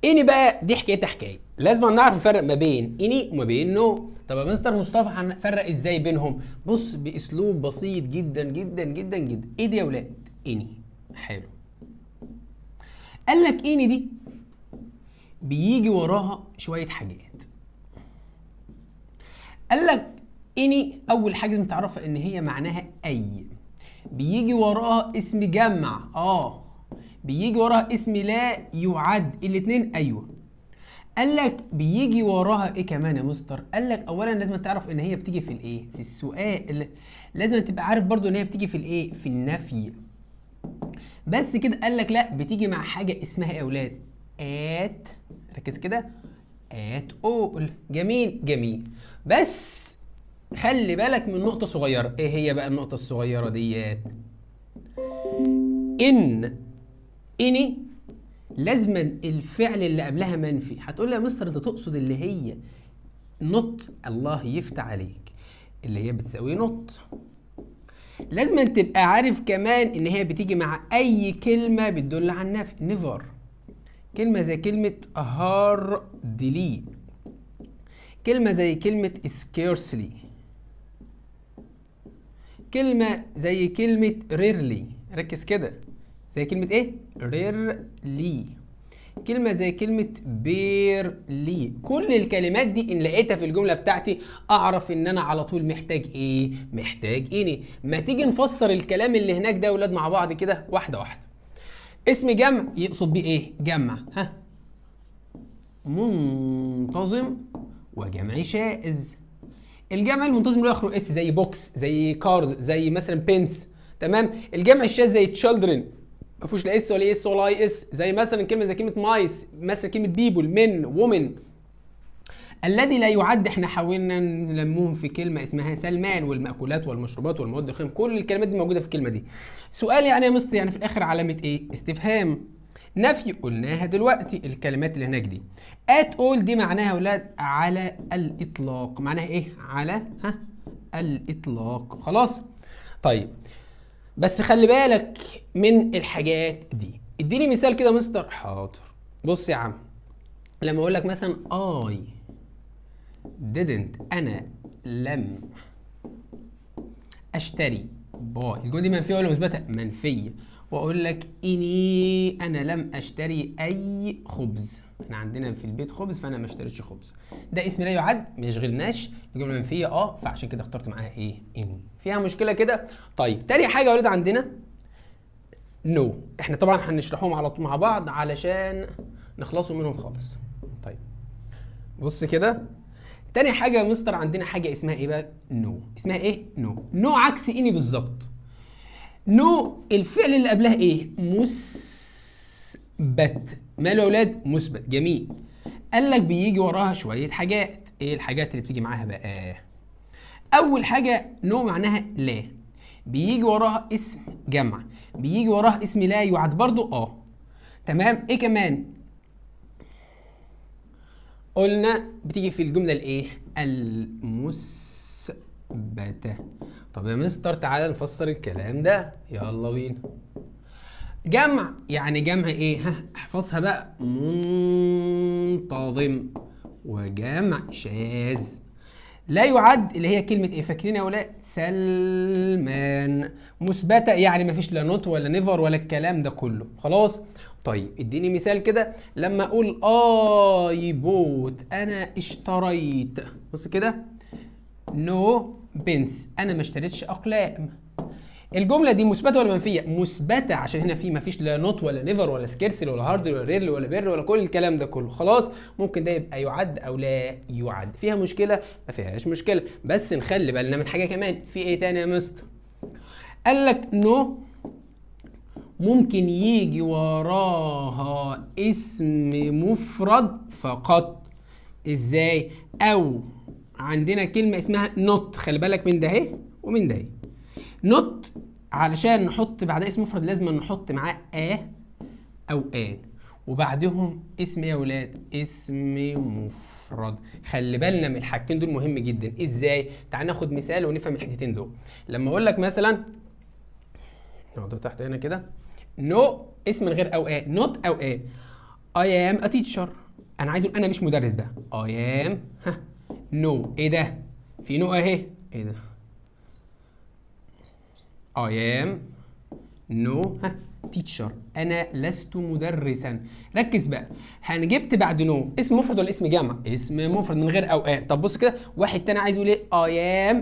اني بقى دي حكايتها حكايه، لازم نعرف نفرق ما بين اني وما بين نو. طب يا مستر مصطفى هنفرق ازاي بينهم؟ بص، باسلوب بسيط جدا جدا جدا جدا. ايه دي يا اولاد؟ اني. حلو. قال لك اني دي بيجي وراها شويه حاجات. قال لك اني اول حاجه لازم تعرفها ان هي معناها اي. بيجي وراها اسم جمع، بيجي وراها اسم لا يعد، الاتنين ايوه. قال لك بيجي وراها ايه كمان يا مستر؟ قال لك اولا لازم تعرف ان هي بتيجي في الايه؟ في السؤال. لازم تبقى عارف برضو ان هي بتيجي في الايه؟ في النفي. بس كده؟ قال لك لا، بتيجي مع حاجه اسمها ايه يا اولاد؟ at، ركز كده، at all. جميل جميل. بس خلي بالك من نقطة صغيرة. ايه هي بقى النقطة الصغيرة ديت؟ اني لازما الفعل اللي قبلها منفي. هتقول لي يا مستر انت تقصد اللي هي نوت، الله يفتح عليك، اللي هي بتساوي نوت. لازما تبقى عارف كمان ان هي بتيجي مع اي كلمة بتدل على النفي. نيفر، كلمة زي كلمة hardly، كلمة زي كلمة scarcely، كلمة زي كلمة rarely، ركز كده، زي كلمة ايه؟ rarely. كلمة زي كلمة barely. كل الكلمات دي ان لقيتها في الجملة بتاعتي اعرف ان انا على طول محتاج ايه؟ محتاج اني. ما تيجي نفسر الكلام اللي هناك ده يا ولاد مع بعض كده واحدة واحدة. اسم جمع يقصد بيه ايه؟ جمع منتظم وجمع شائز. الجمع المنتظم له اخره اس، زي بوكس، زي كارز، زي مثلا بنس. تمام. الجمع الشاذ زي تشيلدرن، ما فيهوش لا اس ولا اس ولا اي اس، زي مثلا كلمه زي كلمه مايس، مثلا كلمه بيبل، من، وومن. الذي لا يعد احنا حاولنا نلمهم في كلمه اسمها سلمان، والمأكولات والمشروبات والمواد الخام، كل الكلمات دي موجوده في الكلمه دي. سؤال يعني يا مستر، يعني في الاخر علامه ايه؟ استفهام. نفي قلناها دلوقتي، الكلمات اللي هناك دي. at all دي معناها يا اولاد على الاطلاق، معناها ايه؟ على الاطلاق. خلاص؟ طيب بس خلي بالك من الحاجات دي. اديني مثال كده يا مستر. حاضر. بص يا عم، لما اقول لك مثلا I didn't، انا لم اشتري باي، الجمله دي منفيه ولا مثبته؟ منفيه. واقول لك اني انا لم اشتري اي خبز، احنا عندنا في البيت خبز فانا ما اشتريتش خبز، ده اسم لا يعد ما يشغلناش، الجمله منفيه فعشان كده اخترت معاها ايه؟ اني. فيها مشكله كده؟ طيب تاني حاجه يا ولاد عندنا نو، احنا طبعا هنشرحهم على طول مع بعض علشان نخلصوا منهم خالص. طيب بص كده، تاني حاجه يا مستر عندنا حاجه اسمها ايه بقى؟ نو. اسمها ايه؟ نو. نو عكس اني بالظبط. نو الفعل اللي قبلها ايه؟ مثبت. ماله يا اولاد؟ مثبت. جميل. قال لك بيجي وراها شويه حاجات. ايه الحاجات اللي بتيجي معاها بقى؟ اول حاجه نو معناها لا، بيجي وراها اسم جمع، بيجي وراها اسم لا يعد برضو تمام. ايه كمان قلنا بتيجي في الجمله الايه؟ المثبته. طب يا مستر تعالى نفسر الكلام ده، يلا بينا. جمع يعني جمع ايه؟ احفظها بقى. منتظم. وجمع شاذ. لا يعد اللي هي كلمة ايه؟ فاكرين يا ولاد؟ سلمان. مثبتة يعني مفيش لا نوت ولا نيفر ولا الكلام ده كله. خلاص؟ طيب اديني مثال كده. لما اقول اي بوت، انا اشتريت، بص كده، نو بنس، انا ما اشتريتش اقلام. الجمله دي مثبته ولا منفيه؟ مثبته، عشان هنا في مفيش لا نوت ولا نيفر ولا سكيرسل ولا هارد ولا ريرلي ولا بير ولا كل الكلام ده كله. خلاص؟ ممكن ده يبقى يعد او لا يعد. فيها مشكله؟ ما فيهاش مشكله، بس نخلي بالنا من حاجه كمان. في ايه تاني يا مستر؟ قال لك نو ممكن يجي وراها اسم مفرد فقط. ازاي؟ او عندنا كلمه اسمها نوت، خلي بالك من ده اهي ومن ده اهي. نوت علشان نحط بعدها اسم مفرد لازم نحط معاه او ان، وبعدهم اسم يا ولاد؟ اسم مفرد. خلي بالنا من الحاجتين دول مهم جدا. ازاي؟ تعال ناخد مثال ونفهم الحتتين دول. لما اقول لك مثلا نقعد تحت هنا كده، نو اسم من غير او نوت او I am a teacher، انا عايز اقول انا مش مدرس بقى. I am نو. ايه ده؟ في نو اهي. ايه ده؟ I am no teacher، أنا لست مدرسا. ركز بقى، هنجبت بعد نو اسم مفرد ولا اسم جمع؟ اسم مفرد من غير أو طب بص كده، واحد تاني عايز يقول إيه؟ I am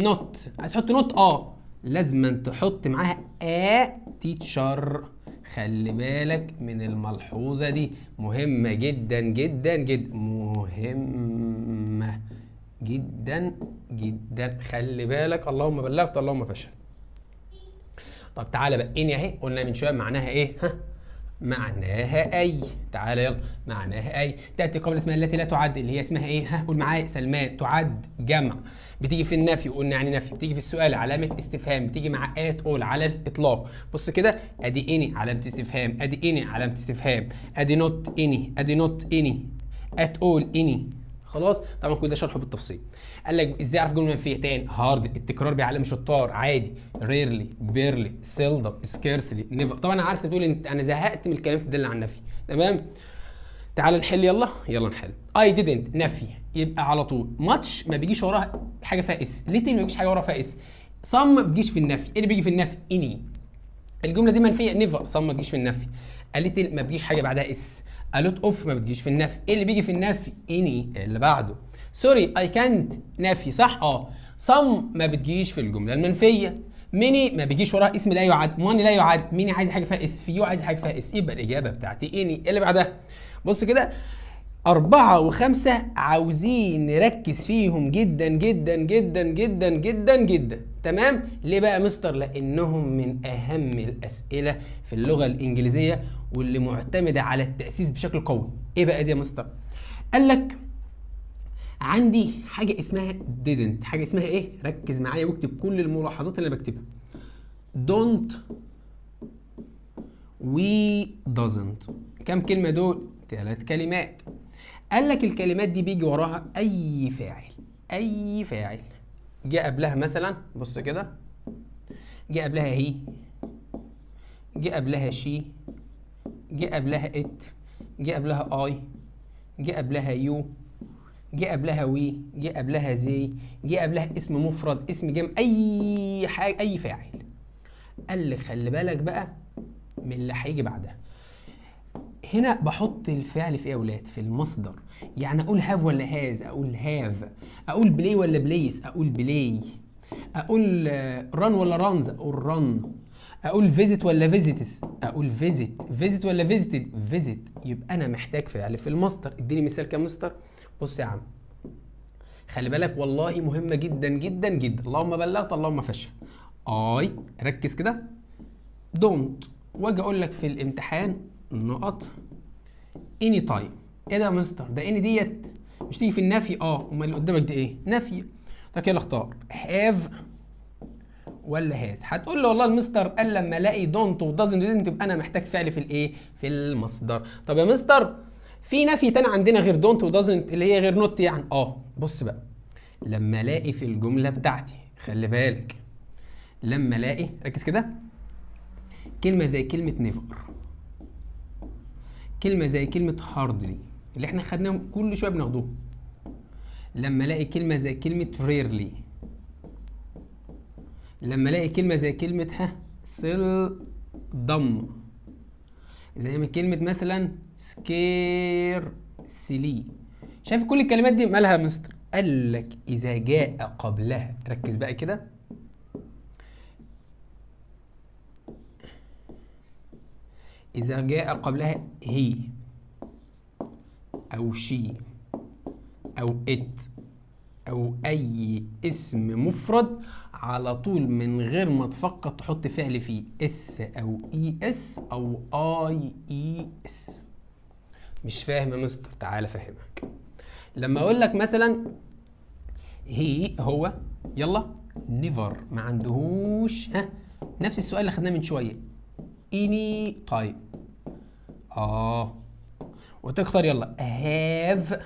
not، عايز تحط نوت لازم تحط معاها a teacher. خلي بالك من الملحوظة دي، مهمة جدا جدا جدا، مهمة جدا جدا. خلي بالك. اللهم بلغت اللهم فشل. طب تعالى بقى، اني اهي قلنا من شويه معناها ايه؟ معناها اي. تعالى يلا، معناها اي. تاتي قبل اسمها التي لا تعد، اللي هي اسمها ايه؟ قول معايا. سلمان. تعد جمع، بتيجي في النفي قلنا يعني نفي، بتيجي في السؤال علامه استفهام، بتيجي مع اول على الاطلاق. بص كده، ادي اني علامه استفهام، ادي اني علامه استفهام، ادي نوت اني، ادي نوت اني، ات اول اني. خلاص؟ طبعا كل ده شرحه بالتفصيل. قال لك ازاي اعرف جمله منفيه؟ تاني هارد، التكرار بيعلم شطار، عادي، ريرلي، بيرلي، سيلدم، سكيرسلي، نيفر. طبعا انا عارف انت بتقول انت انا زهقت من الكلام في الدل على النفي، تمام؟ تعال نحل، يلا نحل. اي didn't نفي، يبقى على طول ماتش ما بيجيش وراها حاجه فيها اس، ليتل ما بيجيش حاجه وراها فيها اس، صم ما بيجيش في النفي. ايه اللي بيجي في النفي؟ اني. الجمله دي منفيه، نيفر، صم ما بيجيش في النفي. ليتل ما بيجيش حاجه بعدها اس. الوت اوف ما بتجيش في النفي. ايه اللي بيجي في النفي؟ اني. اللي بعده سوري اي كانت نفي، صح؟ صم ما بتجيش في الجمله المنفيه. ميني ما بيجيش وراها اسم لا يعد. ماني لا يعد. ميني عايز حاجه فيها اس. فيو عايز حاجه فيها اس. يبقى الاجابه بتاعتي اني. اللي بعدها بص كده، 4 و5 عاوزين نركز فيهم جدا جدا جدا جدا جدا جدا، تمام؟ ليه بقى يا مستر؟ لانهم من اهم الاسئله في اللغه الانجليزيه واللي معتمده على التاسيس بشكل قوي. ايه بقى دي يا مستر؟ قال لك عندي حاجه اسمها didn't، حاجه اسمها ايه؟ ركز معايا واكتب كل الملاحظات اللي انا بكتبها. don't we doesn't. كم كلمه دول؟ 3 كلمات. قال لك الكلمات دي بيجي وراها اي فاعل، اي فاعل جه قبلها مثلا، بص كده، جه قبلها هي، جه قبلها شي، جه قبلها ات، جه قبلها اي، جه قبلها يو، جه قبلها وي، جه قبلها زي، جه قبلها اسم مفرد، اسم جمع، اي حاجه، اي فاعل. قال لي خلي بالك بقى من اللي هيجي بعدها. هنا بحط الفعل في ايه يا اولاد؟ في المصدر. يعني اقول هاف ولا هاز؟ اقول هاف. اقول بلاي ولا بليس؟ اقول بلاي. اقول ران ولا رانز؟ اقول ران. اقول فيزيت ولا فيزيتس؟ اقول فيزيت. فيزيت ولا فيزيتد؟ فيزيت. يبقى انا محتاج فعل في المصدر. اديني مثال كام مستر. بص يا عم، خلي بالك والله مهمه جدا جدا جدا. اللهم بلغت اللهم فشل. اي، ركز كده، دونت، واجي اقول لك في الامتحان نقط اني تايم. ايه ده يا مستر؟ ده اني ديت مش تيجي في النفي؟ امال اللي قدامك دي ايه؟ نفي. طب يلا اختار هاف ولا هاز. هتقول لي والله المستر قال لما الاقي دونت ودازنت وديدنت يبقى انا محتاج فعل في الايه؟ في المصدر. طب يا مستر في نفي تاني عندنا غير دونت ودازنت اللي هي غير نوت يعني؟ بص بقى، لما الاقي في الجمله بتاعتي، خلي بالك، لما الاقي، ركز كده، كلمه زي كلمه نيفر، كلمه زي كلمه هاردلي اللي احنا خدناهم كل شويه بناخدوه، لما الاقي كلمه زي كلمه ريرلي، لما الاقي كلمه زي كلمه سيل ضم، زي ما كلمه مثلا سكير سيلي. شايف كل الكلمات دي مالها يا مستر؟ قال لك اذا جاء قبلها، ركز بقى كده، اذا جاء قبلها هي او شي او ات او اي اسم مفرد، على طول من غير ما تفكر تحط فعل فيه اس او اي اس او اي اي اس. مش فاهم يا مستر؟ تعالى افهمك. لما اقول لك مثلا هو، يلا نيفر ما عندهوش نفس السؤال اللي خدناه من شويه، اني تايم. وتختار يلا هاف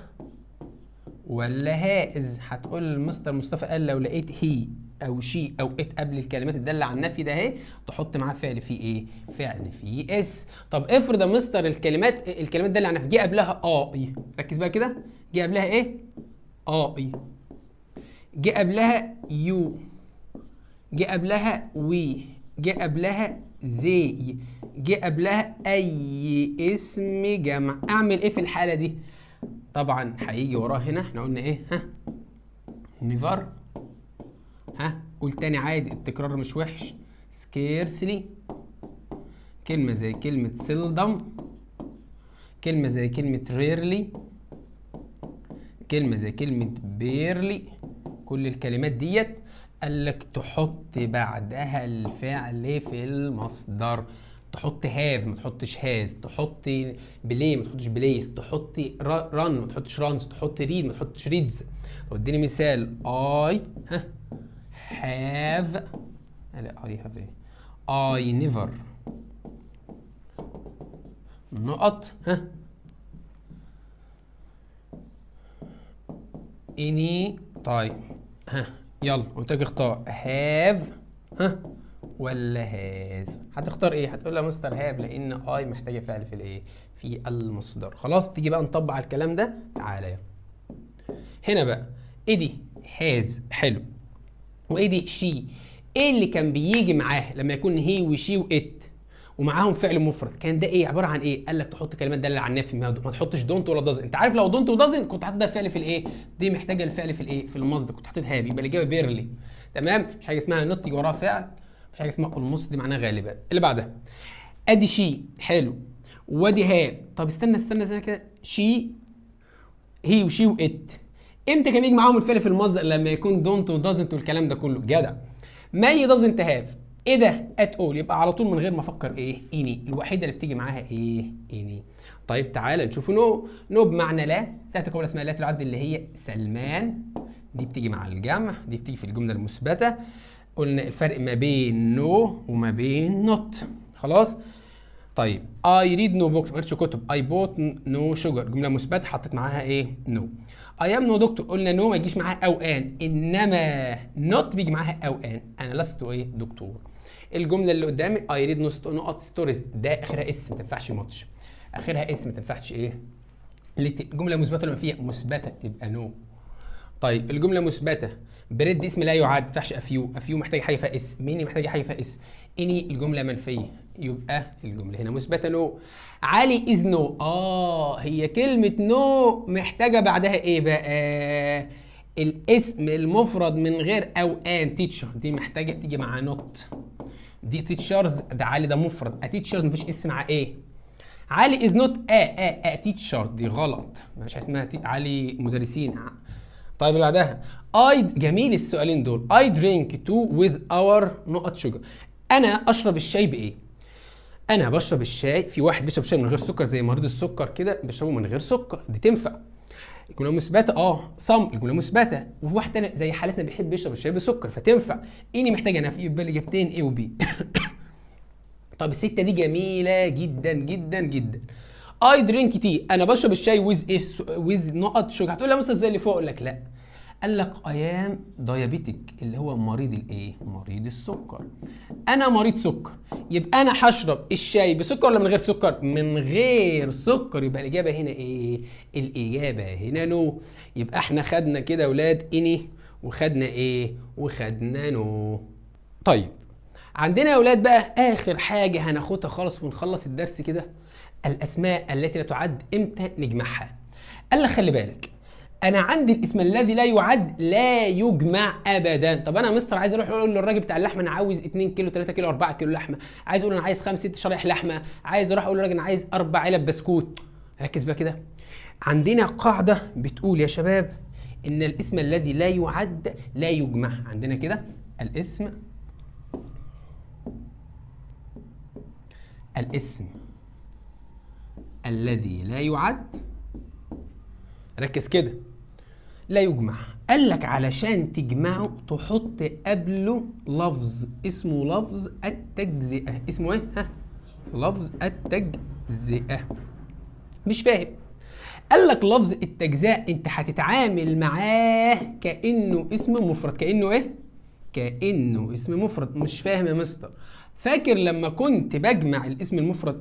ولا هاز. هتقول المستر مصطفى قال لو لقيت هي او شي او ات قبل الكلمات الداله على النفي ده اهي تحط معاه فعل فيه ايه؟ فعل فيه اس. طب افرض يا مستر الكلمات الداله على النفي جه قبلها اي، ركز بقى كده، جه قبلها ايه؟ اي، جه قبلها يو، جه قبلها وي، جه قبلها زي، جه قبلها اي اسم جمع. اعمل ايه في الحاله دي؟ طبعا هيجي وراه هنا، احنا قلنا ايه؟ نيفر، قول تاني عادي، التكرار مش وحش، سكيرسلي، كلمة زي كلمة سيلدم، كلمة زي كلمة ريرلي، كلمة زي كلمة بيرلي. كل الكلمات ديت قال لك تحط بعدها الفعل في المصدر. تحط هاف ما تحطش هاز، تحط بلاي ما تحطش بليس، تحط ران ما تحطش رانز، تحط ريد ما تحطش ريدز. طب اديني مثال. اي هاف، لا اي هاف ايه؟ اي نيفر نقط اني تايم. يلا قلت لك اختار هاف ولا هاز. هتختار ايه؟ هتقول له مستر هاف لان اي محتاجه فعل في الايه؟ في المصدر. خلاص تيجي بقى نطبق على الكلام ده. تعالى هنا بقى، ايه دي؟ هاز، حلو. وايه دي؟ شي. ايه اللي كان بيجي معاه لما يكون هي وشي وات ومعاهم فعل مفرد؟ كان ده ايه؟ عباره عن ايه؟ قال لك تحط كلمات داله على النفي، ما تحطش دونت ولا دازنت. انت عارف لو دونت ودازنت كنت حاطط الفعل في الايه؟ دي محتاجه الفعل في الايه؟ في المصدر، كنت حاطط هاف، يبقى الاجابه بيرلي. تمام؟ مش حاجه اسمها نوت يجي وراها فعل، مش حاجه اسمها اولموست دي معناها غالبا. اللي بعدها ادي شي، حلو، وادي هاف. طب استنى زي كده، شي هي وشي وات امتى كان يجي معاهم الفعل في المصدر؟ لما يكون دونت ودازنت والكلام ده كله. جدع. ماي دازنت هاف، ايه ده؟ @all يبقى على طول من غير ما افكر ايه؟ اني الوحيده اللي بتيجي معاها ايه؟ اني. طيب تعالى نشوف نو بمعنى لا، تاتي قبل اسماء لا تعد اللي هي سلمان، دي بتيجي مع الجمع، دي بتيجي في الجمله المثبته. قلنا الفرق ما بين نو وما بين نوت. خلاص. طيب I read no books، ما قلتش كتب. I bought no sugar، جمله مثبته حطيت معاها ايه؟ نو. I am no doctor، قلنا نو ما يجيش معاها او ان، انما not بيجي معاها او ان، انا لست ايه؟ دكتور. الجمله اللي قدامي I read no stories، ده اخرها اس ما تنفعش ماتش، اخرها اس ما تنفعش ايه؟ الجمله مثبته ولا منفيه؟ مثبته تبقى نو. طيب الجمله مثبته بريد اسم لا يعد، ما ينفعش افيو، افيو محتاج حاجه فيها اس، ميني محتاج حاجه فيها اس، اني الجمله منفيه يبقى الجمله هنا مثبته نو. علي از نو، هي كلمه نو محتاجه بعدها ايه بقى؟ الاسم المفرد من غير او ان، تيتشر، دي محتاجه تيجي مع نوت. دي تيتشرز، ده علي ده مفرد، تيتشرز مفيش اس مع ايه. علي از نوت تيتشر، دي غلط، مفيش حاجه اسمها علي مدرسين. طيب اللي بعدها جميل السؤالين دول. I drink tea with our نقط sugar، انا اشرب الشاي بايه؟ انا بشرب الشاي، في واحد بيشرب شاي من غير سكر زي مريض السكر كده بيشربه من غير سكر، دي تنفع. الجمله مثبته صم، الجمله مثبته. وفي واحد تاني زي حالتنا بيحب يشرب الشاي بسكر فتنفع. اني محتاجه انا في يبقى الاجابتين A و B. طب السته دي جميله جدا جدا جدا. I drink tea، انا بشرب الشاي with ايه؟ with نقط sugar. هتقول لي يا مستر زي اللي فوق، اقول لك لا، قال لك I am diabetic اللي هو مريض الايه؟ مريض السكر. انا مريض سكر، يبقى انا هشرب الشاي بسكر ولا من غير سكر؟ من غير سكر، يبقى الاجابه هنا ايه؟ الاجابه هنا نو. يبقى احنا خدنا كده يا اولاد اني، وخدنا ايه؟ وخدنا نو. طيب عندنا يا اولاد بقى اخر حاجه هناخدها خالص ونخلص الدرس كده، الاسماء التي لا تعد امتى نجمعها. قال لك خلي بالك، انا عندي الاسم الذي لا يعد لا يجمع ابدا. طب انا يا مستر عايز اروح اقول للراجل بتاع اللحمه انا عاوز 2 كيلو 3 كيلو 4 كيلو لحمه، عايز اقول انا عايز 5 6 شرايح لحمه، عايز اروح اقول للراجل انا عايز 4 علب بسكوت. ركز بقى كده، عندنا قاعده بتقول يا شباب ان الاسم الذي لا يعد لا يجمع. عندنا كده الاسم الذي لا يعد، ركز كده، لا يجمع. قال لك علشان تجمعه تحط قبله لفظ اسمه لفظ التجزئة. اسمه ايه؟ لفظ التجزئة. مش فاهم؟ قال لك لفظ التجزئة انت هتتعامل معاه كأنه اسم مفرد. كأنه ايه؟ كأنه اسم مفرد. مش فاهم يا مستر؟ فاكر لما كنت بجمع الاسم المفرد؟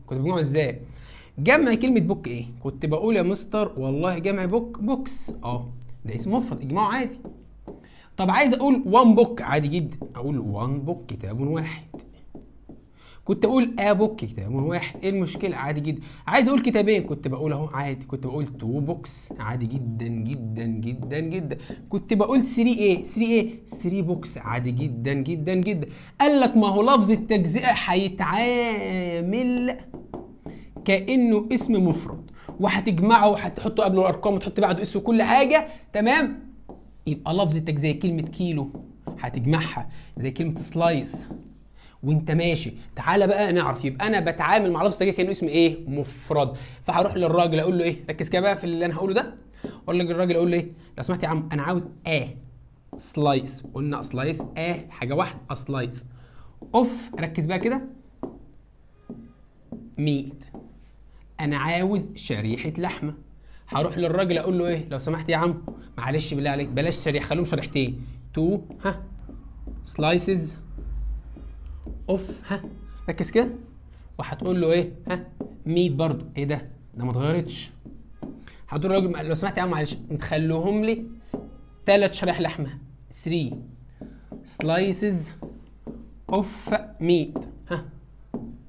كنت بجمعه ازاي؟ جمع كلمة بوك ايه؟ كنت بقول يا مستر والله جمع بوك بوكس، ده اسم مفرد اجمعه عادي. طب عايز اقول وان بوك عادي جدا، اقول وان بوك كتاب واحد. كنت اقول بوك كتاب واحد، ايه المشكلة؟ عادي جدا. عايز اقول كتابين كنت بقول اهو عادي، كنت بقول 2 بوكس عادي جدا جدا جدا جدا. كنت بقول 3 بوكس عادي جدا جدا جدا. قال لك ما هو لفظ التجزئة هيتعامل كأنه اسم مفرد، وهتجمعه وهتحطه قبله الارقام وتحط بعده اس وكل حاجه تمام. يبقى لفظ التجزئه كلمه كيلو هتجمعها زي كلمه سلايس وانت ماشي. تعالى بقى نعرف، يبقى انا بتعامل مع لفظ التجزئه كانه اسم ايه؟ مفرد. فهروح للراجل اقول له ايه؟ ركز كده بقى في اللي انا هقوله ده. اقول للراجل اقول له ايه؟ لو سمحت يا عم انا عاوز سلايس. قلنا سلايس حاجه واحده، سلايس اوف، ركز بقى كده، ميت، انا عاوز شريحه لحمه. هروح للراجل اقول له ايه؟ لو سمحت يا عم معلش بالله عليك بلاش شريحه، خليهم شريحتين، 2 سلايسز اوف ركز كده. وهتقول له ايه؟ ميت برضو. ايه ده ما اتغيرتش. هتقول للراجل لو سمحت يا عم معلش تخلوهم لي 3 شرايح لحمه، 3 سلايسز اوف ميت.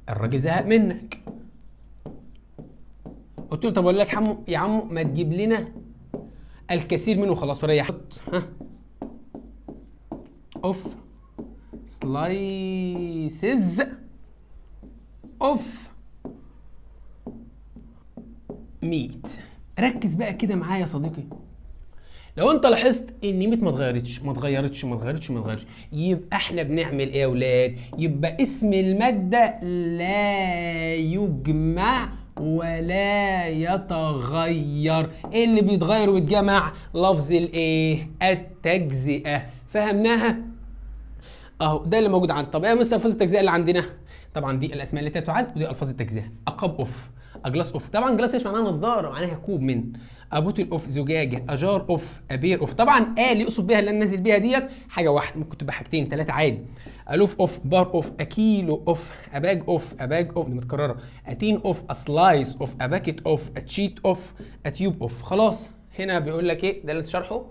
الراجل زهق منك. قلت له طب اقول لك يا عمو ما تجيب لنا الكثير منه خلاص وريح. اوف سلايسز اوف ميت. ركز بقى كده معايا يا صديقي، لو انت لاحظت ان ميت ما اتغيرتش، يبقى احنا بنعمل ايه يا اولاد؟ يبقى اسم المادة لا يجمع ولا يتغير. ايه اللي بيتغير ويتجمع؟ لفظ الايه؟ التجزئة. فهمناها؟ اهو ده اللي موجود عندنا. طب ايه مثلا الفاظ التجزئة اللي عندنا؟ طبعا دي الاسماء التي تعد، ودي الفاظ التجزئة. اكاب اوف، اجلاس اوف. طبعا جلاس ايش معناها؟ نضاره، معناها كوب من. ابوتل اوف، زجاجه. اجار اوف، ابير اوف. طبعا اللي يقصد بيها اللي انا نازل بيها ديت حاجه واحده، ممكن تبقى حاجتين ثلاثه عادي. الوف اوف، بار اوف، اكيلو اوف، اباج اوف، دي متكرره. اتين اوف، اسلايس اوف، اباكيت اوف، اتشيت اوف، اتيوب اوف. خلاص هنا بيقول لك ايه ده اللي شرحه،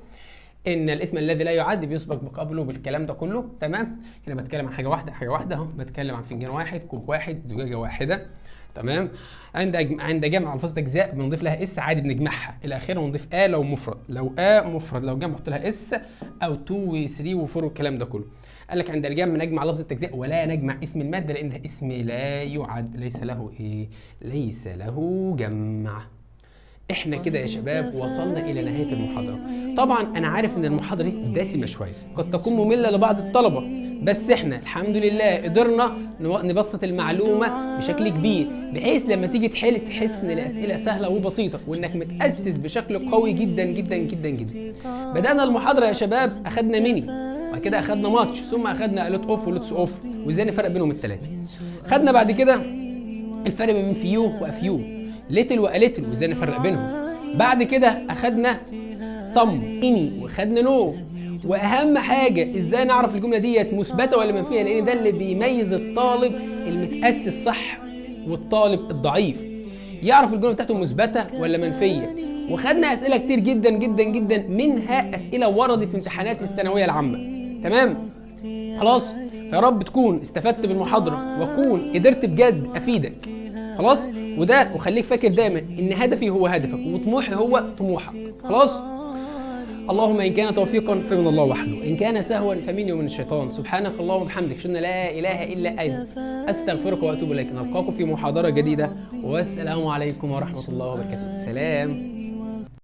ان الاسم الذي لا يعد بيسبق بقبله بالكلام ده كله. تمام. هنا بتكلم عن حاجه واحده اهو، بتكلم عن فنجان واحد، كوب واحد، زجاجه واحده. تمام. عند جمع الفاظ اجزاء بنضيف لها اس عادي، بنجمعها الى اخره، ونضيف لو مفرد، لو مفرد، لو جمع نحط لها اس، او 2 و3 و4 والكلام ده كله. قال لك عند الجمع نجمع لفظ التجزئه ولا نجمع اسم الماده، لانها اسم لا يعد، ليس له ايه؟ ليس له جمع. احنا كده يا شباب وصلنا الى نهايه المحاضره. طبعا انا عارف ان المحاضره دي دسمه شويه، قد تكون ممله لبعض الطلبه، بس احنا الحمد لله قدرنا نبسط المعلومه بشكل كبير، بحيث لما تيجي تحل تحس ان الاسئله سهله وبسيطه، وانك متاسس بشكل قوي جدا جدا جدا جدا. بدانا المحاضره يا شباب، اخدنا ميني، وبعد كده اخدنا ماتش، ثم اخدنا الوت اوف ولوتس اوف، وازاي نفرق بينهم الثلاثه. خدنا بعد كده الفرق بين فيو وافيو، ليتل واليتل، وازاي نفرق بينهم. بعد كده اخدنا صم، اني، واخدنا نو. واهم حاجه ازاي نعرف الجمله ديت مثبته ولا منفيه، لان ده اللي بيميز الطالب المتاسس صح والطالب الضعيف، يعرف الجمله بتاعته مثبته ولا منفيه. وخدنا اسئله كتير جدا جدا جدا، منها اسئله وردت في امتحانات الثانويه العامه. تمام. خلاص، فيا رب تكون استفدت بالمحاضره، واكون قدرت بجد افيدك. خلاص، وخليك فاكر دايما ان هدفي هو هدفك، وطموحي هو طموحك. خلاص. اللهم ان كان توفيقا فمن الله وحده، ان كان سهوا فمني ومن الشيطان. سبحانك اللهم وبحمدك، اشهد ان لا اله الا انت، استغفرك واتوب اليك. نلقاكم في محاضره جديده، والسلام عليكم ورحمه الله وبركاته. سلام.